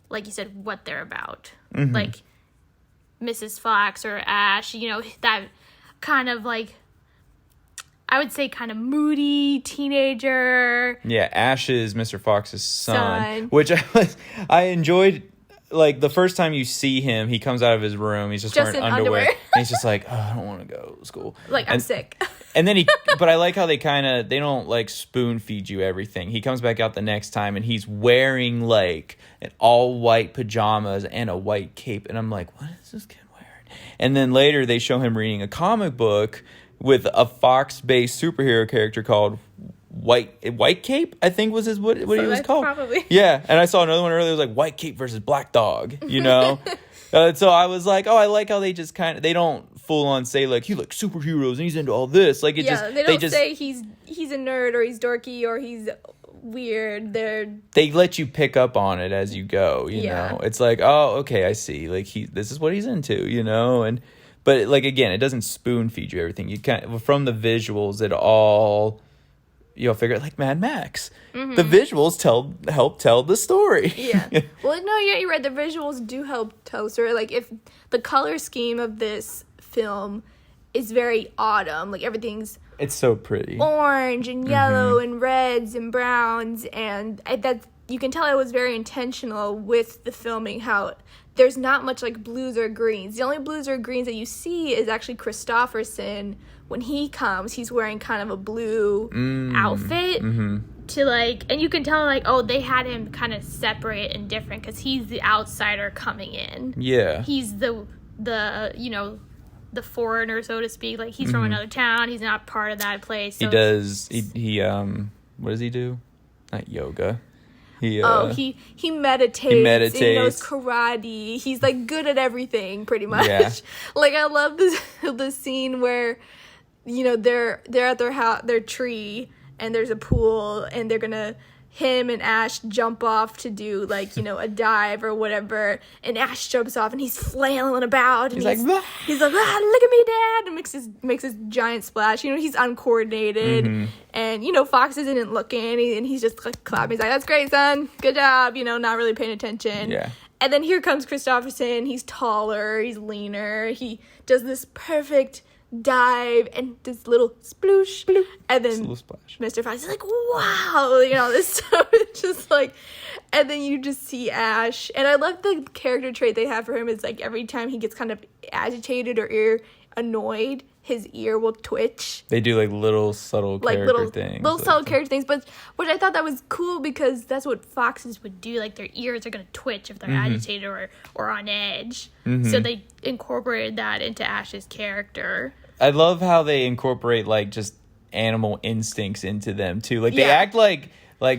like you said, what they're about.
Mm-hmm.
Like Mrs. Fox or Ash, you know, that kind of like, I would say kind of moody teenager.
Yeah, Ash is Mr. Fox's son. Which I enjoyed. Like the first time you see him, he comes out of his room. He's just wearing underwear. And he's just like, oh, I don't want to go to school.
Like, I'm sick.
And then but I like how they don't like spoon feed you everything. He comes back out the next time and he's wearing like an all white pajamas and a white cape. And I'm like, what is this kid wearing? And then later they show him reading a comic book with a Fox-based superhero character called White Cape, I think was what he was called.
Probably.
Yeah, and I saw another one earlier. It was like White Cape versus Black Dog, you know? So I was like, oh, I like how they just they don't full on say like, he likes superheroes and he's into all this. Like
they don't say he's a nerd or he's dorky or he's weird. They
let you pick up on it as you go, you know? It's like, oh, okay, I see. Like this is what he's into, you know? But like again, it doesn't spoon feed you everything. You can't from the visuals. It all you'll figure it like Mad Max. Mm-hmm. The visuals help tell the story.
Yeah. Well, no, yeah, you're right. The visuals do help tell the story. Like if the color scheme of this film is very autumn, like
it's so pretty,
orange and yellow and reds and browns, and that you can tell it was very intentional with the filming. How there's not much like blues or greens. The only blues or greens that you see is actually Christopherson. When he comes, he's wearing kind of a blue outfit to like, and you can tell like, oh, they had him kind of separate and different because he's the outsider coming in.
Yeah,
he's
the you know, the foreigner, so to speak. Like he's from another town. He's not part of that place. So
he what does he do? Not yoga. He
meditates. He meditates. He knows karate. He's like good at everything, pretty much.
Yeah.
Like I love the scene where, you know, they're at their tree and there's a pool and him and Ash jump off to do like, you know, a dive or whatever, and Ash jumps off and he's flailing about and he's like, look at me, Dad, and makes this giant splash. You know, he's uncoordinated and, you know, Fox isn't looking and he's just like clapping. He's like, that's great, son, good job, you know, not really paying attention.
Yeah.
And then here comes Christopherson. He's taller, he's leaner, he does this perfect dive and this little sploosh, and then Mr. Fox is like, wow, you know, this stuff is just like, and then you just see Ash, and I love the character trait they have for him is like every time he gets kind of agitated or annoyed, his ear will twitch.
They do like little subtle
Like
character things.
little subtle character things, but which I thought that was cool because that's what foxes would do. Like their ears are gonna twitch if they're agitated or on edge. So they incorporated that into Ash's character.
I love how they incorporate like just animal instincts into them too. Like they
Yeah.
act like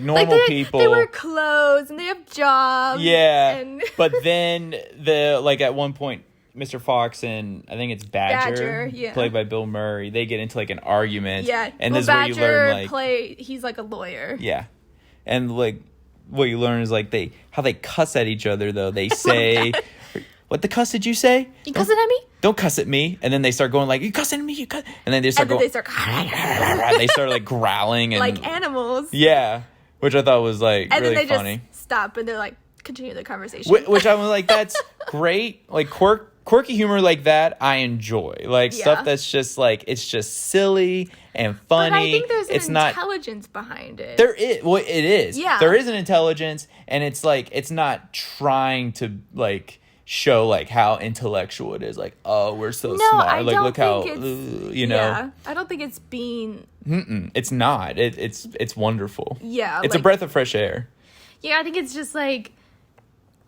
normal people.
They wear clothes and they have jobs.
Yeah,
and
but then at one point, Mr. Fox and I think it's Badger,
yeah.
played by Bill Murray, they get into like an argument.
Yeah,
and
well,
this is where
Badger
you learn
he's like a lawyer.
Yeah, and like what you learn is like how they cuss at each other though. They say, "What the cuss did you say?
You cussing at me?
Don't cuss at me!" And then they start going like, "You cussing at me? You cuss!" And then they start going.
They start
like growling and
like animals.
Yeah, which I thought was like
And
really
then they
funny.
just stop and they're like continue the conversation.
Which I was like, that's great. Like quirky humor like that, I enjoy. Like stuff that's just like it's just silly and funny.
But I think there's
it's
an
not
intelligence behind it.
There is. Well, it is.
Yeah.
There is an intelligence, and it's like it's not trying to like show like how intellectual it is. Like, oh, we're so smart.
I
Like,
don't
look how
think it's,
you know.
Yeah, I don't think it's being.
It's not. It's wonderful.
Yeah,
it's a breath of fresh air.
Yeah, I think it's just like,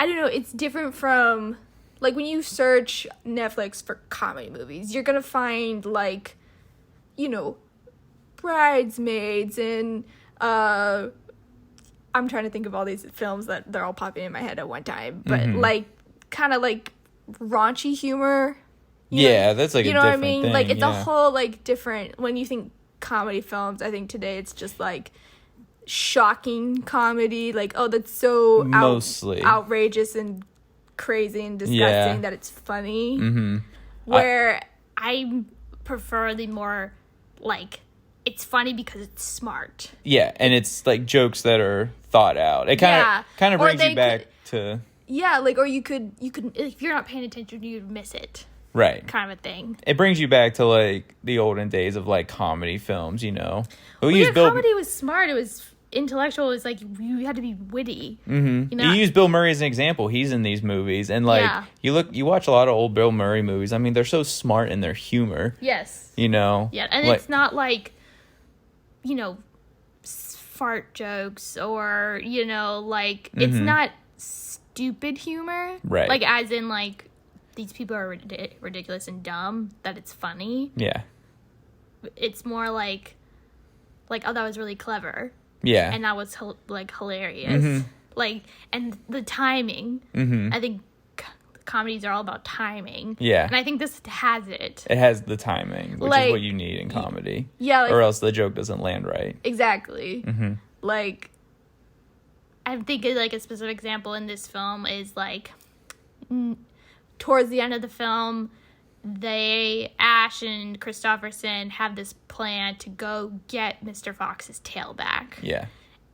I don't know. It's different from like when you search Netflix for comedy movies, you're gonna find like, Bridesmaids and I'm trying to think of all these films that they're all popping in my head at one time, but like kind of like raunchy humor.
Yeah, that's like
you
a
know what I
different
mean?
thing,
Like it's a
yeah.
whole like different. When you think comedy films, I think today it's just like shocking comedy. Like, oh, that's so
Mostly
outrageous and crazy and disgusting that it's funny.
where I prefer the more like it's funny because it's smart.
Yeah, and it's like jokes that are thought out. It kind of
Or
brings
they
you back to
Yeah, like or you could
If you're not paying attention, you'd miss it,
right.
kind of a thing.
It brings you back to like the olden days of like comedy films, you know.
Comedy was smart. It was intellectual. It was like you had to be witty. You know?
You use Bill Murray as an example. He's in these movies, and like you watch a lot of old Bill Murray movies. I mean, they're so smart in their humor.
Yes.
You know.
Yeah, and it's not like, fart jokes or like it's not stupid humor.
Right.
Like as in like these people are ridiculous and dumb. That it's funny.
Yeah.
It's more like oh, that was really clever.
Yeah.
And that was hilarious. Like, and the timing. I think comedies are all about timing.
Yeah.
And I think this has it.
It has the timing, which
Like-
is what you need in comedy.
Yeah, like,
or else the joke doesn't land right.
exactly. Like
I'm thinking like a specific example in this film is like
towards the end of the film,
Ash and Christopherson have this plan to go get Mr. Fox's tail back.
Yeah.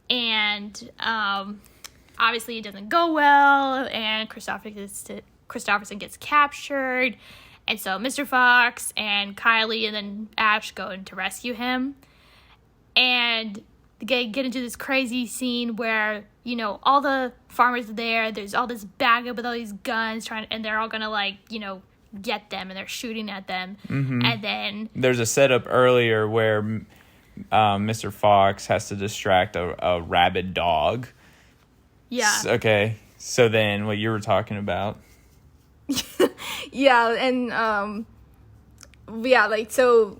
And obviously it doesn't go well, and Christopherson gets captured, and so Mr. Fox and Kylie and then Ash go in to rescue him, and they get into this crazy scene where all the farmers are there. There's all this bag up with all these guns and they're all gonna get them, and they're shooting at them, and then
There's a setup earlier where Mr. Fox has to distract a rabid dog.
yeah.
Okay. So then what you were talking about.
yeah, and like so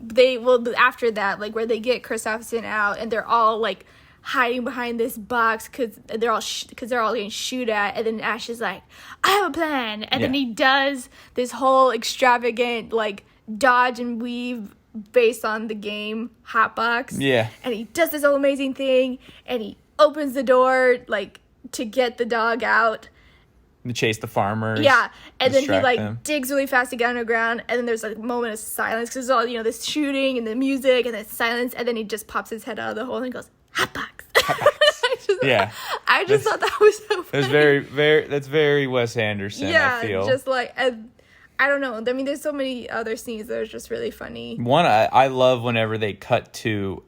after that, like where they get Christopherson out and they're all like hiding behind this box because they're all getting shoot at, and then Ash is like, I have a plan, and then he does this whole extravagant like dodge and weave based on the game Hotbox.
Yeah.
And he does this whole amazing thing, and he opens the door like to get the dog out.
To chase the farmers.
Yeah, and then he
distract
like
them.
digs really fast to get underground, and then there's like a moment of silence because there's all this shooting and the music and then silence, and then he just pops his head out of the hole and goes Hotbox.
Yeah.
I just thought that was so funny.
That's very Wes Anderson,
Yeah,
I feel.
just like I don't know. I mean, there's so many other scenes that are just really funny.
One, I love whenever they cut to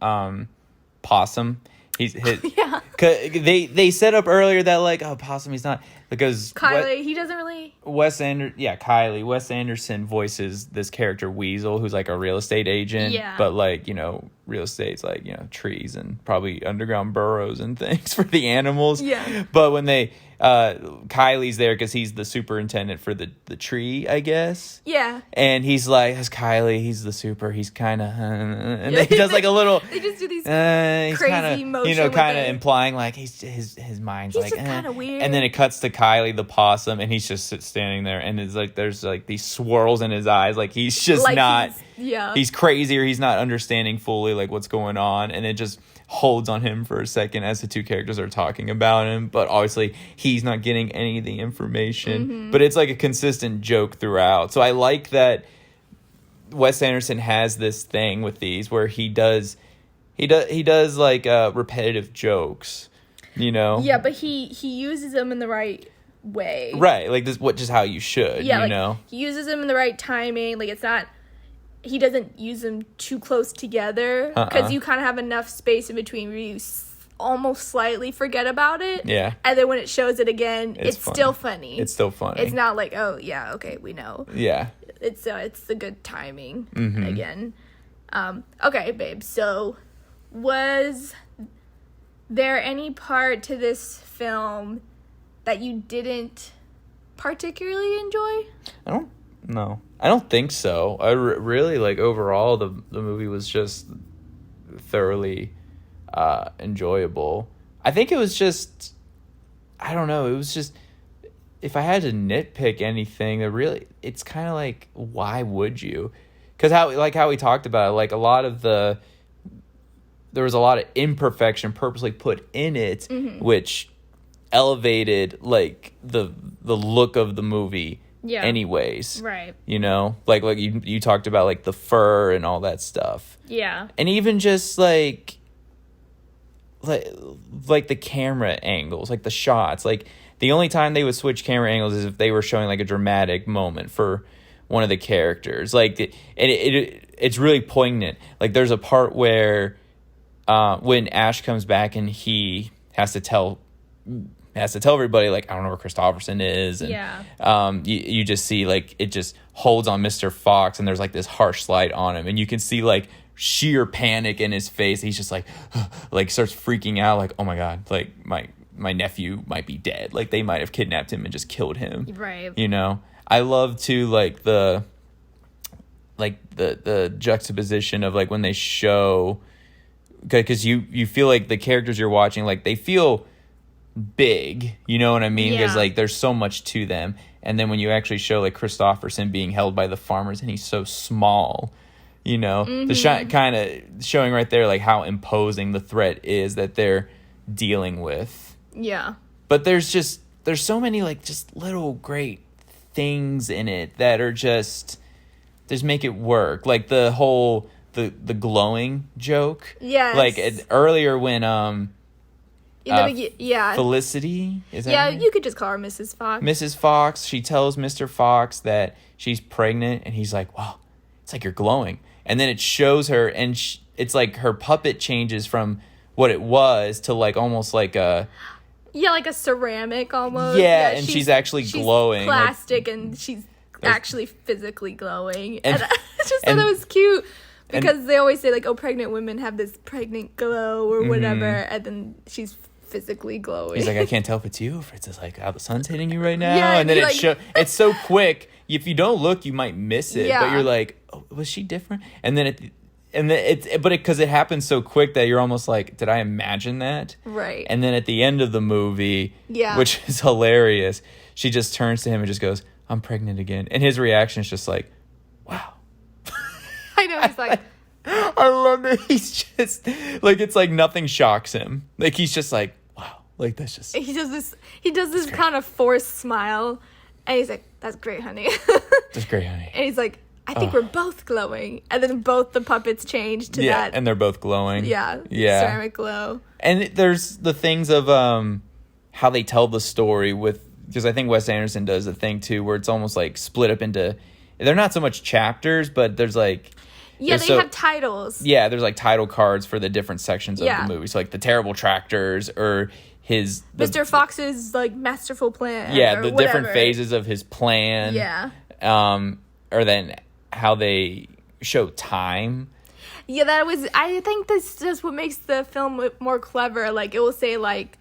Possum, He's his.
Yeah.
They set up earlier that like, oh, possum, he's not, because
Kylie, he doesn't really.
Kylie. Wes Anderson voices this character Weasel, who's like a real estate agent.
Yeah.
But like, real estate's like, trees and probably underground burrows and things for the animals.
Yeah.
But when Kylie's there because he's the superintendent for the tree, I guess.
Yeah.
And he's like, as Kylie, he's the super. He's kind of, and he does like a little.
They just do these
he's
crazy
kinda,
motion.
kind of
with it.
implying like his mind's
He's
like,
just kinda weird.
And then it cuts to Kylie the possum, and he's just standing there, and it's like there's like these swirls in his eyes, like he's just
Like
not.
Yeah.
He's crazy, or he's not understanding fully like what's going on, and it just holds on him for a second as the two characters are talking about him, but obviously he's not getting any of the information.
Mm-hmm.
But it's like a consistent joke throughout. So I like that Wes Anderson has this thing with these where he does like repetitive jokes,
Yeah, but he uses them in the right way.
right? Like this, just how you should,
Yeah, he uses them in the right timing. Like it's not. He doesn't use them too close together because you kind of have enough space in between where you almost slightly forget about it.
Yeah.
And then when it shows it again, it's still funny.
It's still funny.
It's not like, oh yeah, okay, we know.
Yeah.
It's the good timing
Mm-hmm.
again. Okay, babe. So, was there any part to this film that you didn't particularly enjoy?
I don't think so. I really like overall the movie was just thoroughly enjoyable. I think it was just, I don't know, it was just, if I had to nitpick anything, it's kind of like, why would you? Because how we talked about it, like there was a lot of imperfection purposely put in it,
Mm-hmm.
which elevated like the look of the movie.
Yeah.
Anyways.
Right.
Like you talked about like the fur and all that stuff.
Yeah.
And even just like the camera angles, like the shots. Like the only time they would switch camera angles is if they were showing like a dramatic moment for one of the characters. Like it's really poignant. Like there's a part where when Ash comes back and he has to tell everybody, like, I don't know where Christopherson is. And,
Yeah.
You just see, like, it just holds on Mr. Fox, and there's, like, this harsh light on him. And you can see, like, sheer panic in his face. He's just, like starts freaking out, like, oh, my God, like, my nephew might be dead. Like, they might have kidnapped him and just killed him.
Right.
I love, too, like, the juxtaposition of, like, when they show... Because you feel like the characters you're watching, like, they feel... big, you know what I mean? Because like there's so much to them, and then when you actually show like Christopherson being held by the farmers and he's so small, the shot kind of showing right there like how imposing the threat is that they're dealing with.
Yeah.
But there's so many like just little great things in it that are just make it work. Like the whole the glowing joke.
Yes.
Like earlier when
yeah.
Felicity? Is that
Yeah,
her name?
you could just call her Mrs. Fox.
Mrs. Fox, she tells Mr. Fox that she's pregnant, and he's like, wow, it's like you're glowing. And then it shows her, and it's like her puppet changes from what it was to like almost like a...
Yeah, like a ceramic almost.
Yeah, and she's actually glowing.
Plastic, and she's actually physically glowing. And I just thought
and-
that was cute. Because they always say, like, oh, pregnant women have this pregnant glow or whatever. And then she's physically glowing.
He's like, I can't tell if it's you, or if it's just like how the sun's hitting you right now.
Yeah,
and then
it's
it's so quick. If you don't look, you might miss it.
Yeah.
But you're like, oh, was she different? And then because it happens so quick that you're almost like, did I imagine that?
Right.
And then at the end of the movie,
Yeah.
which is hilarious, she just turns to him and just goes, I'm pregnant again. And his reaction is just like, wow.
I know, he's like...
I love it. He's just like, it's like nothing shocks him. Like he's just like, wow, like that's just...
He does this kind of forced smile. And he's like, that's great, honey.
That's great, honey.
And he's like, I think we're both glowing. And then both the puppets change to that.
And they're both glowing.
Yeah. Ceramic glow.
And there's the things of how they tell the story because I think Wes Anderson does a thing too where it's almost like split up into, they're not so much chapters, but there's like
Yeah,
So-
they have titles.
Yeah, there's like title cards for the different sections of
Yeah.
the movie. So like the terrible tractors or
Mr. Fox's like masterful plan.
Yeah,
or
the
whatever.
different phases of his plan.
Yeah.
Or then how they show time.
Yeah, I think that's just what makes the film more clever. Like, it will say, like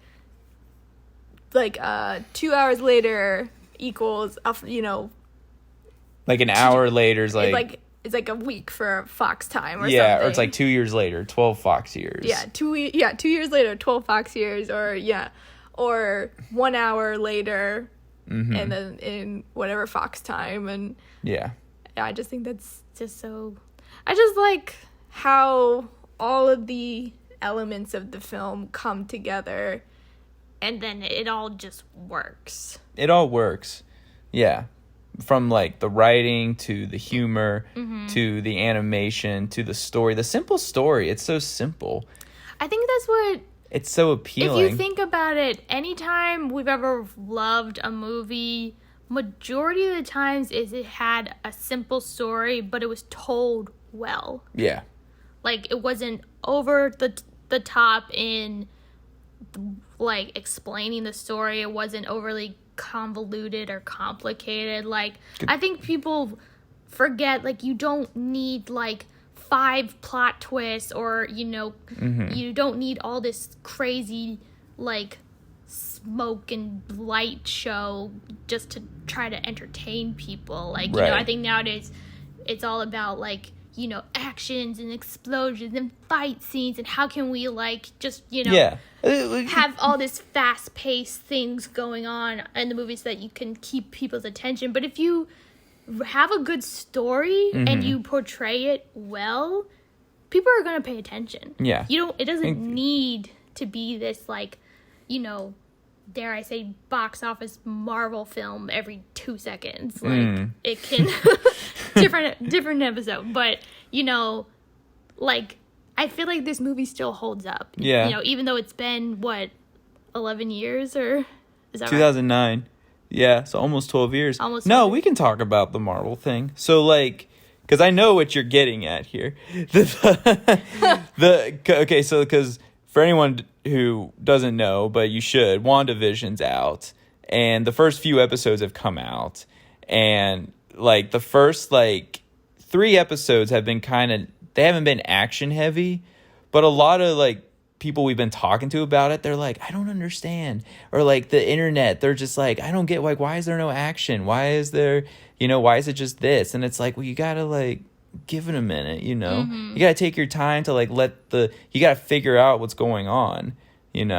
2 hours later equals,
Like an hour later is like
it's like a week for Fox time or
yeah,
something.
or it's like 2 years later, 12 Fox years.
Yeah, 2 years later, 12 Fox years, or 1 hour later, and then in whatever Fox time, and
Yeah.
I just think that's just so. I just like how all of the elements of the film come together,
And then it all just works.
It all works. Yeah. From like the writing to the humor to the animation to the story. The simple story. It's so simple.
I think that's what,
It's so appealing.
if you think about it, anytime we've ever loved a movie, majority of the times is it had a simple story, but it was told well.
Yeah.
Like, it wasn't over the top in, like, explaining the story. It wasn't overly convoluted or complicated. Like, I think people forget, like, you don't need, like, 5 plot twists or, you don't need all this crazy, like, smoke and light show just to try to entertain people. Like,
Right.
I think nowadays it's all about, like, actions and explosions and fight scenes and how can we, like, just,
Yeah.
have all this fast-paced things going on in the movies so that you can keep people's attention. But if you have a good story and you portray it well, people are going to pay attention.
Yeah.
It doesn't need to be this, like, dare I say, box office Marvel film every 2 seconds. Like, it can different episode, but like, I feel like this movie still holds up.
Yeah.
Even though it's been 11 years, or is that right?
2009. Yeah, so almost 12 years.
Almost
No,
12
we can talk about the Marvel thing. So, like, because I know what you're getting at here. Okay, so because for anyone who doesn't know, but you should, WandaVision's out, and the first few episodes have come out, and like the first 3 episodes have been they haven't been action heavy, but a lot of like people we've been talking to about it, they're like, I don't understand. Or like the internet, they're just like, I don't get, like, why is there no action? Why is there, why is it just this? And it's like, well, you gotta like give it a minute, you gotta take your time to like you gotta figure out what's going on, and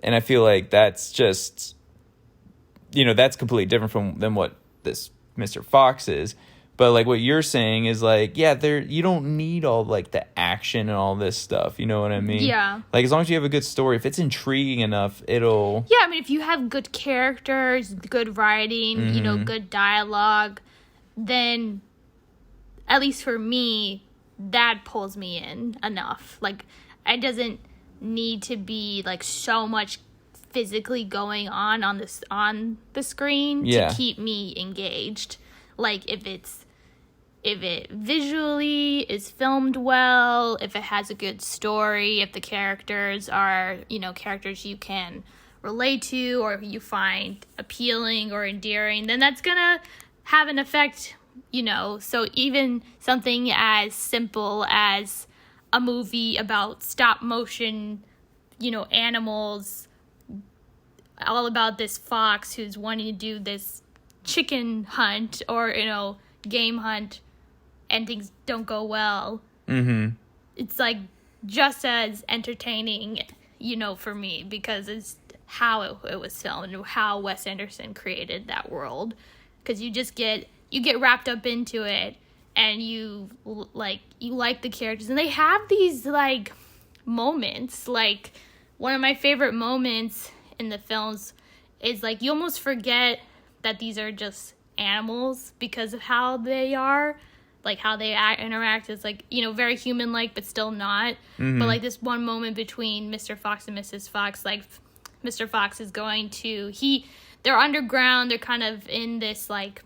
I feel like that's just, that's completely different than what this Mr. Fox is. But like what you're saying is like, yeah, you don't need all like the action and all this stuff. You know what I mean?
Yeah.
Like as long as you have a good story, if it's intriguing enough, it'll.
Yeah, I mean, if you have good characters, good writing, good dialogue, then at least for me, that pulls me in enough. Like, it doesn't need to be like so much physically going on the screen to keep me engaged. Like, if it visually is filmed well, if it has a good story, if the characters are, characters you can relate to or you find appealing or endearing, then that's gonna have an effect, So even something as simple as a movie about stop motion, animals, all about this fox who's wanting to do this chicken hunt or, game hunt, and things don't go well. It's like just as entertaining, for me, because it's how it was filmed and how Wes Anderson created that world. Because you get wrapped up into it, and you like the characters, and they have these like moments. Like, one of my favorite moments in the films is like you almost forget that these are just animals because of how they are, like how they interact. Is like, very human-like, but still not. But like this one moment between Mr. Fox and Mrs. Fox, like Mr. Fox is going to, they're underground, they're kind of in this like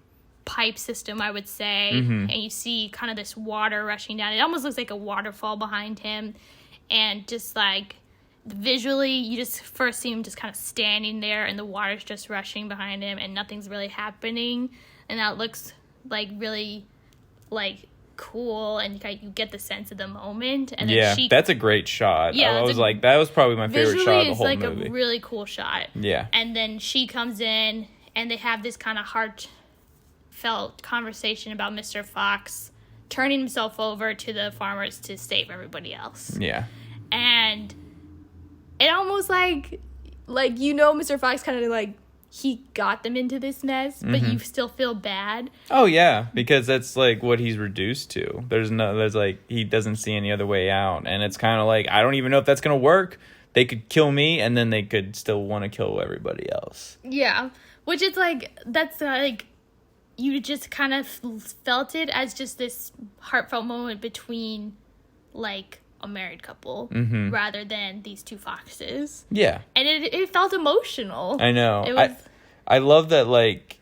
pipe system, I would say. And you see kind of this water rushing down. It almost looks like a waterfall behind him. And just like visually, you just first see him just kind of standing there and the water's just rushing behind him and nothing's really happening. And that looks like really like cool, and you get the sense of the moment. And then
that's a great shot.
Yeah,
I was like, that was probably my favorite shot of the whole
like
movie.
a really cool shot.
Yeah.
And then she comes in and they have this kind of heartfelt conversation about Mr. Fox turning himself over to the farmers to save everybody else.
Yeah.
And it almost like
Mr. Fox kind of like he got them into this mess, but you still feel bad.
Oh yeah, because that's like what he's reduced to. There's like he doesn't see any other way out, and it's kind of like I don't even know if that's gonna work. They could kill me, and then they could still want to kill everybody else.
Yeah, which is like that's like you just kind of felt it as just this heartfelt moment between like a married couple rather than these two foxes.
Yeah.
And it felt emotional.
I know.
It was...
I love that, like,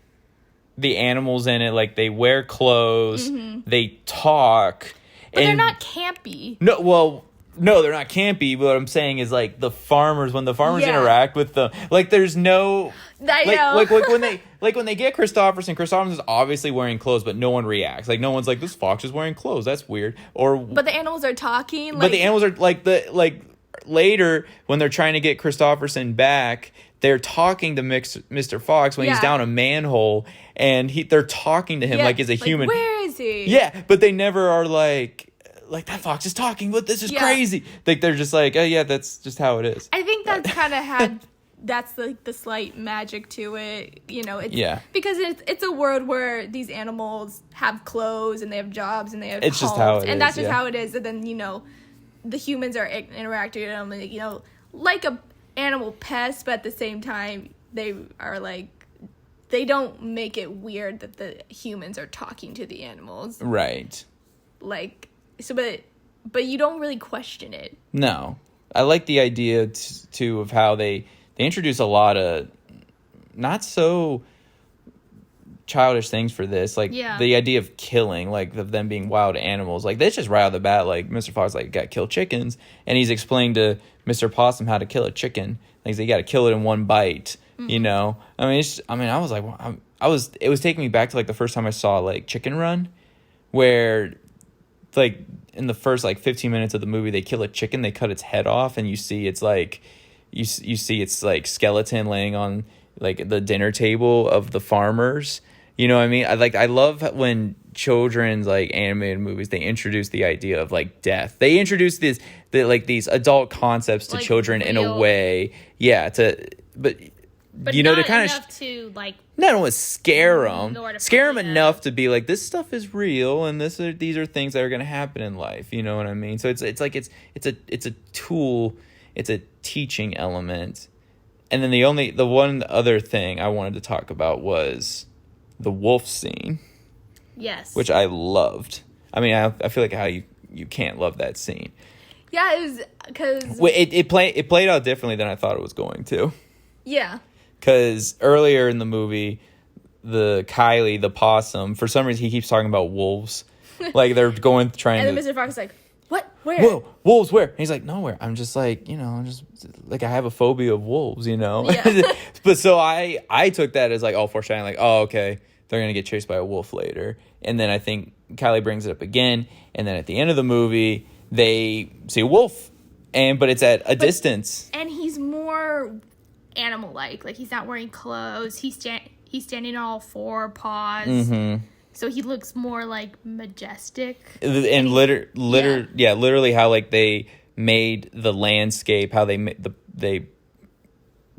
the animals in it, like, they wear clothes, they talk.
But they're not campy.
No, they're not campy. But what I'm saying is, like, when the farmers interact with them, like, there's no... Like when they get Christopherson is obviously wearing clothes, but no one reacts. Like, no one's like, this fox is wearing clothes. That's weird.
But the animals are talking.
But the animals are, later, when they're trying to get Christopherson back, they're talking to Mr. Fox when he's down a manhole, and they're talking to him like he's a human.
Where is he?
Yeah, but they never are like that fox is talking, but this is crazy. Like, they're just like, oh yeah, that's just how it is.
I think that's kind of had that's like the slight magic to it, it's because it's a world where these animals have clothes and they have jobs and they have
it's
homes,
just how it
and
is,
that's just how it is. And then the humans are interacting with them, like a animal pest, but at the same time they are like they don't make it weird that the humans are talking to the animals,
right?
Like so, but you don't really question it.
No, I like the idea too of how they introduce a lot of not so childish things for this, like the idea of killing, like of them being wild animals. Like, that's just right out of the bat. Like, Mr. Fox got to kill chickens, and he's explained to Mr. Possum how to kill a chicken. Like, you got to kill it in one bite. I mean, I was like, it was taking me back to like the first time I saw like Chicken Run, where like in the first like 15 minutes of the movie they kill a chicken, they cut its head off, and you see it's like you see its like skeleton laying on like the dinner table of the farmers. You know what I mean? I love when children's like animated movies, they introduce the idea of like death. They introduce these adult concepts to
like
children
real.
In a way. Yeah, but
to kind of to like
not only scare them
them
enough to be like, this stuff is real and these are things that are going to happen in life. You know what I mean? So it's a tool, it's a teaching element. And then the one other thing I wanted to talk about was the wolf scene.
Yes.
Which I loved. I mean, I feel like how you can't love that scene.
Yeah, it was because
it played out differently than I thought it was going to.
Yeah.
Because earlier in the movie, Kylie, the possum, for some reason he keeps talking about wolves. Like, they're trying to...
And then Mr. Fox is like, what? Where?
Whoa, wolves where? And he's like, nowhere. I'm just like, I have a phobia of wolves,
Yeah.
But so I took that as like all foreshadowing, like, oh, okay, they're going to get chased by a wolf later. And then I think Kylie brings it up again. And then at the end of the movie, they see a wolf. But it's at a distance.
And he's more animal-like. Like, he's not wearing clothes. He's standing on all four paws. Mm-hmm. So he looks more like majestic.
And literally how like they made the landscape, how they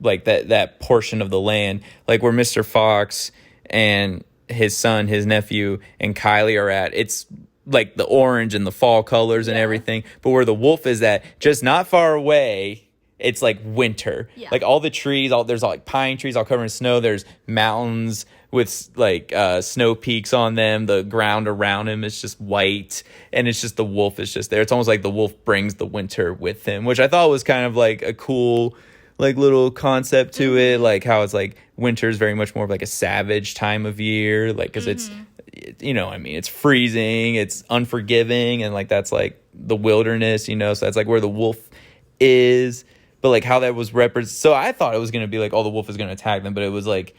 like that portion of the land, like where Mr. Fox and his son, his nephew, and Kylie are at. It's like the orange and the fall colors and everything. But where the wolf is at, just not far away, it's like winter. Yeah. Like all the trees, there's like pine trees all covered in snow. There's mountains with like snow peaks on them. The ground around him is just white, and it's just the wolf is just there. It's almost like the wolf brings the winter with him, which I thought was kind of like a cool like little concept to it, like how it's like winter is very much more of like a savage time of year, like because it's, you know, I mean, it's freezing, it's unforgiving, and like that's like the wilderness, you know, so that's like where the wolf is, but like how that was represented. So I thought it was gonna be like, oh, the wolf is gonna attack them, but it was like,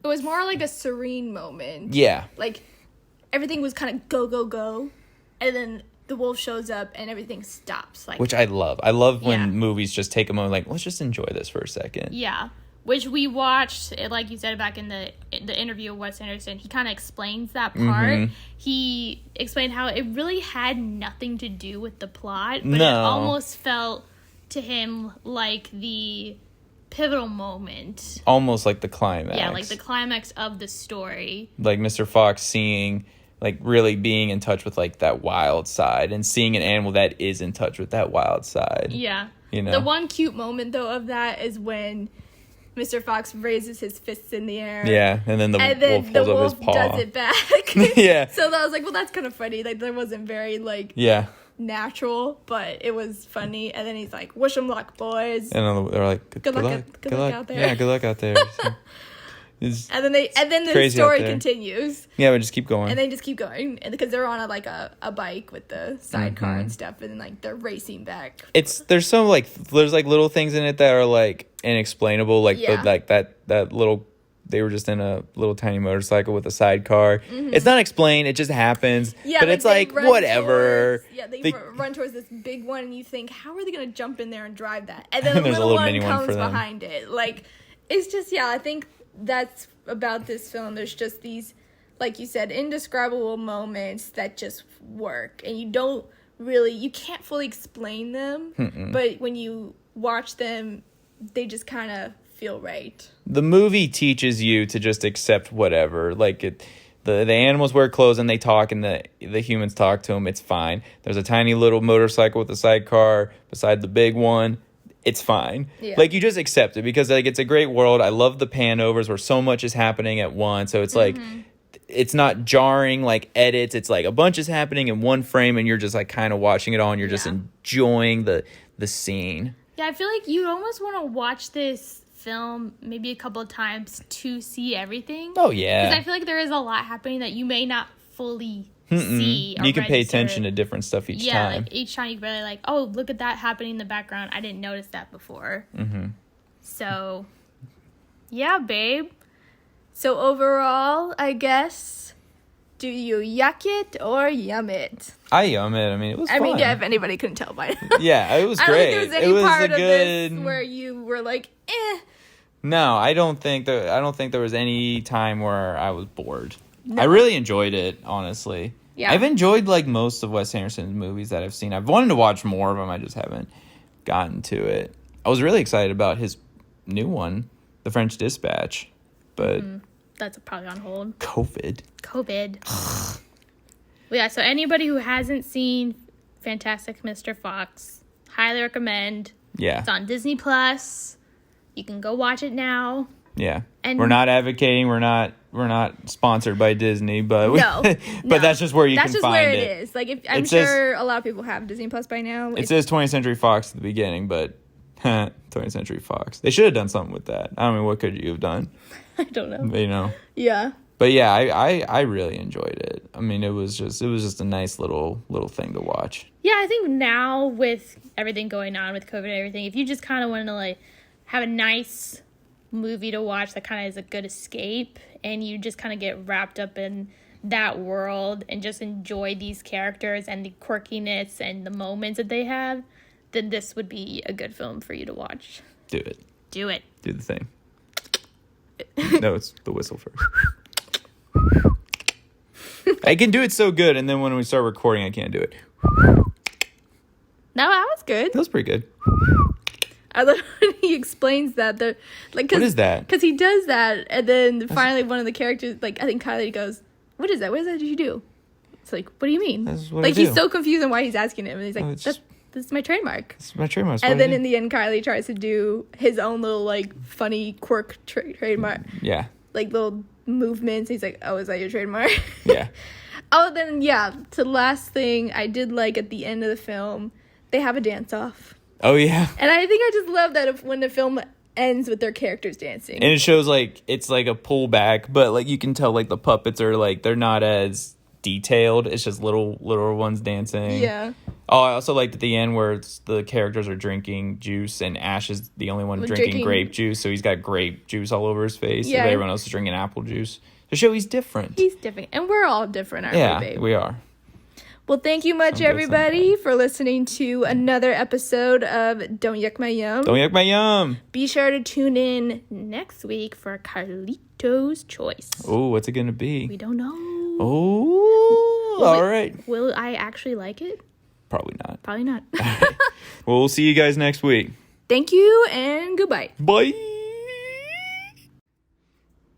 it was more like a serene moment.
yeah,
like everything was kind of go go go, and then the wolf shows up and everything stops. Like,
which I love when movies just take a moment, like, let's just enjoy this for a second.
Yeah, which we watched, like you said, back in the interview with Wes Anderson. He kind of explains that part. He explained how it really had nothing to do with the plot, but it almost felt to him like the pivotal moment.
Almost like the climax.
Yeah, like the climax of the story.
Like Mr. Fox seeing, like really being in touch with like that wild side and seeing an animal that is in touch with that wild side.
Yeah.
You know?
The one cute moment though of that is when Mr. Fox raises his fists in the air.
Yeah, and then the wolf holds up his paw.
Does it back.
Yeah.
So I was like, well, that's kind of funny. Like, that wasn't very, like, natural, but it was funny. And then he's like, wish 'em luck, boys.
And they're like, good luck
out there.
Yeah, good luck out there. So,
and then the story continues.
Yeah, but just keep going.
And they just keep going, and because they're on a bike with the sidecar and stuff, and then like they're racing back.
There's like little things in it that are like inexplainable, like that little. They were just in a little tiny motorcycle with a sidecar. It's not explained. It just happens. Yeah, but it's like whatever.
They run towards this big one, and you think, how are they gonna jump in there and drive that? And then a little one comes behind it. Like, it's just I think that's about this film. There's just these, like you said, indescribable moments that just work, and you can't fully explain them, but when you watch them, they just kind of feel right.
The movie teaches you to just accept whatever. Like the animals wear clothes and they talk, and the humans talk to them. It's fine. There's a tiny little motorcycle with a sidecar beside the big one. It's fine. Yeah. Like, you just accept it because like it's a great world. I love the pan-overs where so much is happening at once. So it's like it's not jarring like edits. It's like a bunch is happening in one frame, and you're just like kind of watching it all, and you're just enjoying the scene.
Yeah, I feel like you'd almost want to watch this film maybe a couple of times to see everything.
Oh, yeah.
Because I feel like there is a lot happening that you may not fully see.
You can pay attention to different stuff each time.
Yeah, like each time you can really like, oh, look at that happening in the background. I didn't notice that before. So, yeah, babe.
So overall, I guess, do you yuck it or yum it?
I yum it. I mean, it was fun.
I mean, yeah, if anybody couldn't tell by now.
Yeah, it was great.
I don't think there was any part of this where you were like, eh.
No, I don't think there was any time where I was bored. No. I really enjoyed it, honestly. Yeah. I've enjoyed like most of Wes Anderson's movies that I've seen. I've wanted to watch more of them. I just haven't gotten to it. I was really excited about his new one, The French Dispatch, but
that's probably on hold.
COVID.
Well, yeah, so anybody who hasn't seen Fantastic Mr. Fox, highly recommend. Yeah. It's on Disney Plus. You can go watch it now.
Yeah. And we're not advocating, we're not sponsored by Disney, but that's just where you can find it. That's just where it
is. Like, I'm sure a lot of people have Disney Plus by now.
It says 20th Century Fox at the beginning, but 20th Century Fox. They should have done something with that. I mean, what could you have done?
I don't know.
But, you know.
Yeah.
But yeah, I really enjoyed it. I mean, it was just a nice little thing to watch.
Yeah, I think now with everything going on with COVID and everything, if you just kind of want to like have a nice movie to watch that kind of is a good escape, and you just kind of get wrapped up in that world and just enjoy these characters and the quirkiness and the moments that they have, then this would be a good film for you to watch.
Do it.
Do
the thing. No, it's the whistle first. I can do it so good, and then when we start recording, I can't do it.
No, that was good.
That was pretty good.
I love when he explains that. What
is that?
Because he does that, and then finally one of the characters, like, I think Kylie goes, what is that? What is that did you do? It's like, what do you mean? Like, he's so confused on why he's asking him, and he's like, this is my trademark.
This is my trademark.
And then in the end, Kylie tries to do his own little, like, funny quirk trademark.
Yeah.
Like, little movements. He's like, oh, is that your trademark?
Yeah.
Oh, then, yeah, to the last thing I did like at the end of the film, they have a dance-off.
Oh, yeah.
And I think I just love that when the film ends with their characters dancing.
And it shows, like, it's like a pullback, but, like, you can tell, like, the puppets are, like, they're not as detailed. It's just little ones dancing.
Yeah.
Oh, I also liked at the end where the characters are drinking juice, and Ash is the only one drinking grape juice, so he's got grape juice all over his face. Yeah. And everyone else is drinking apple juice. To show he's different.
He's different. And we're all different, aren't we, babe?
Yeah, we are.
Well, thank you much, everybody, for listening to another episode of Don't Yuck My Yum.
Don't Yuck My Yum.
Be sure to tune in next week for Carlito's Choice.
Oh, what's it going to be?
We don't know.
Oh, all right.
Will I actually like it?
Probably not.
Probably not.
Well, we'll see you guys next week.
Thank you, and goodbye.
Bye.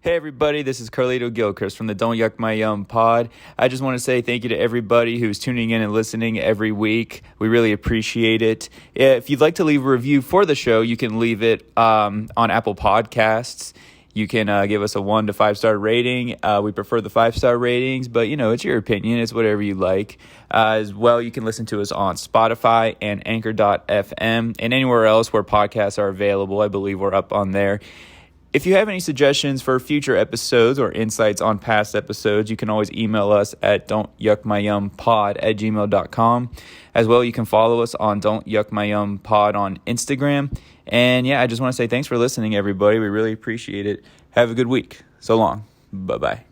Hey everybody, this is Carlito Gilchrist from the Don't Yuck My Yum pod. I just want to say thank you to everybody who's tuning in and listening every week. We really appreciate it. If you'd like to leave a review for the show, you can leave it on Apple Podcasts. You can give us a 1 to 5 star rating. We prefer the 5-star ratings, but it's your opinion. It's whatever you like. As well, you can listen to us on Spotify and Anchor.fm and anywhere else where podcasts are available. I believe we're up on there. If you have any suggestions for future episodes or insights on past episodes, you can always email us at don'tyuckmyyumpod@gmail.com. As well, you can follow us on Don't Yuck My Yum Pod on Instagram. And yeah, I just want to say thanks for listening, everybody. We really appreciate it. Have a good week. So long. Bye-bye.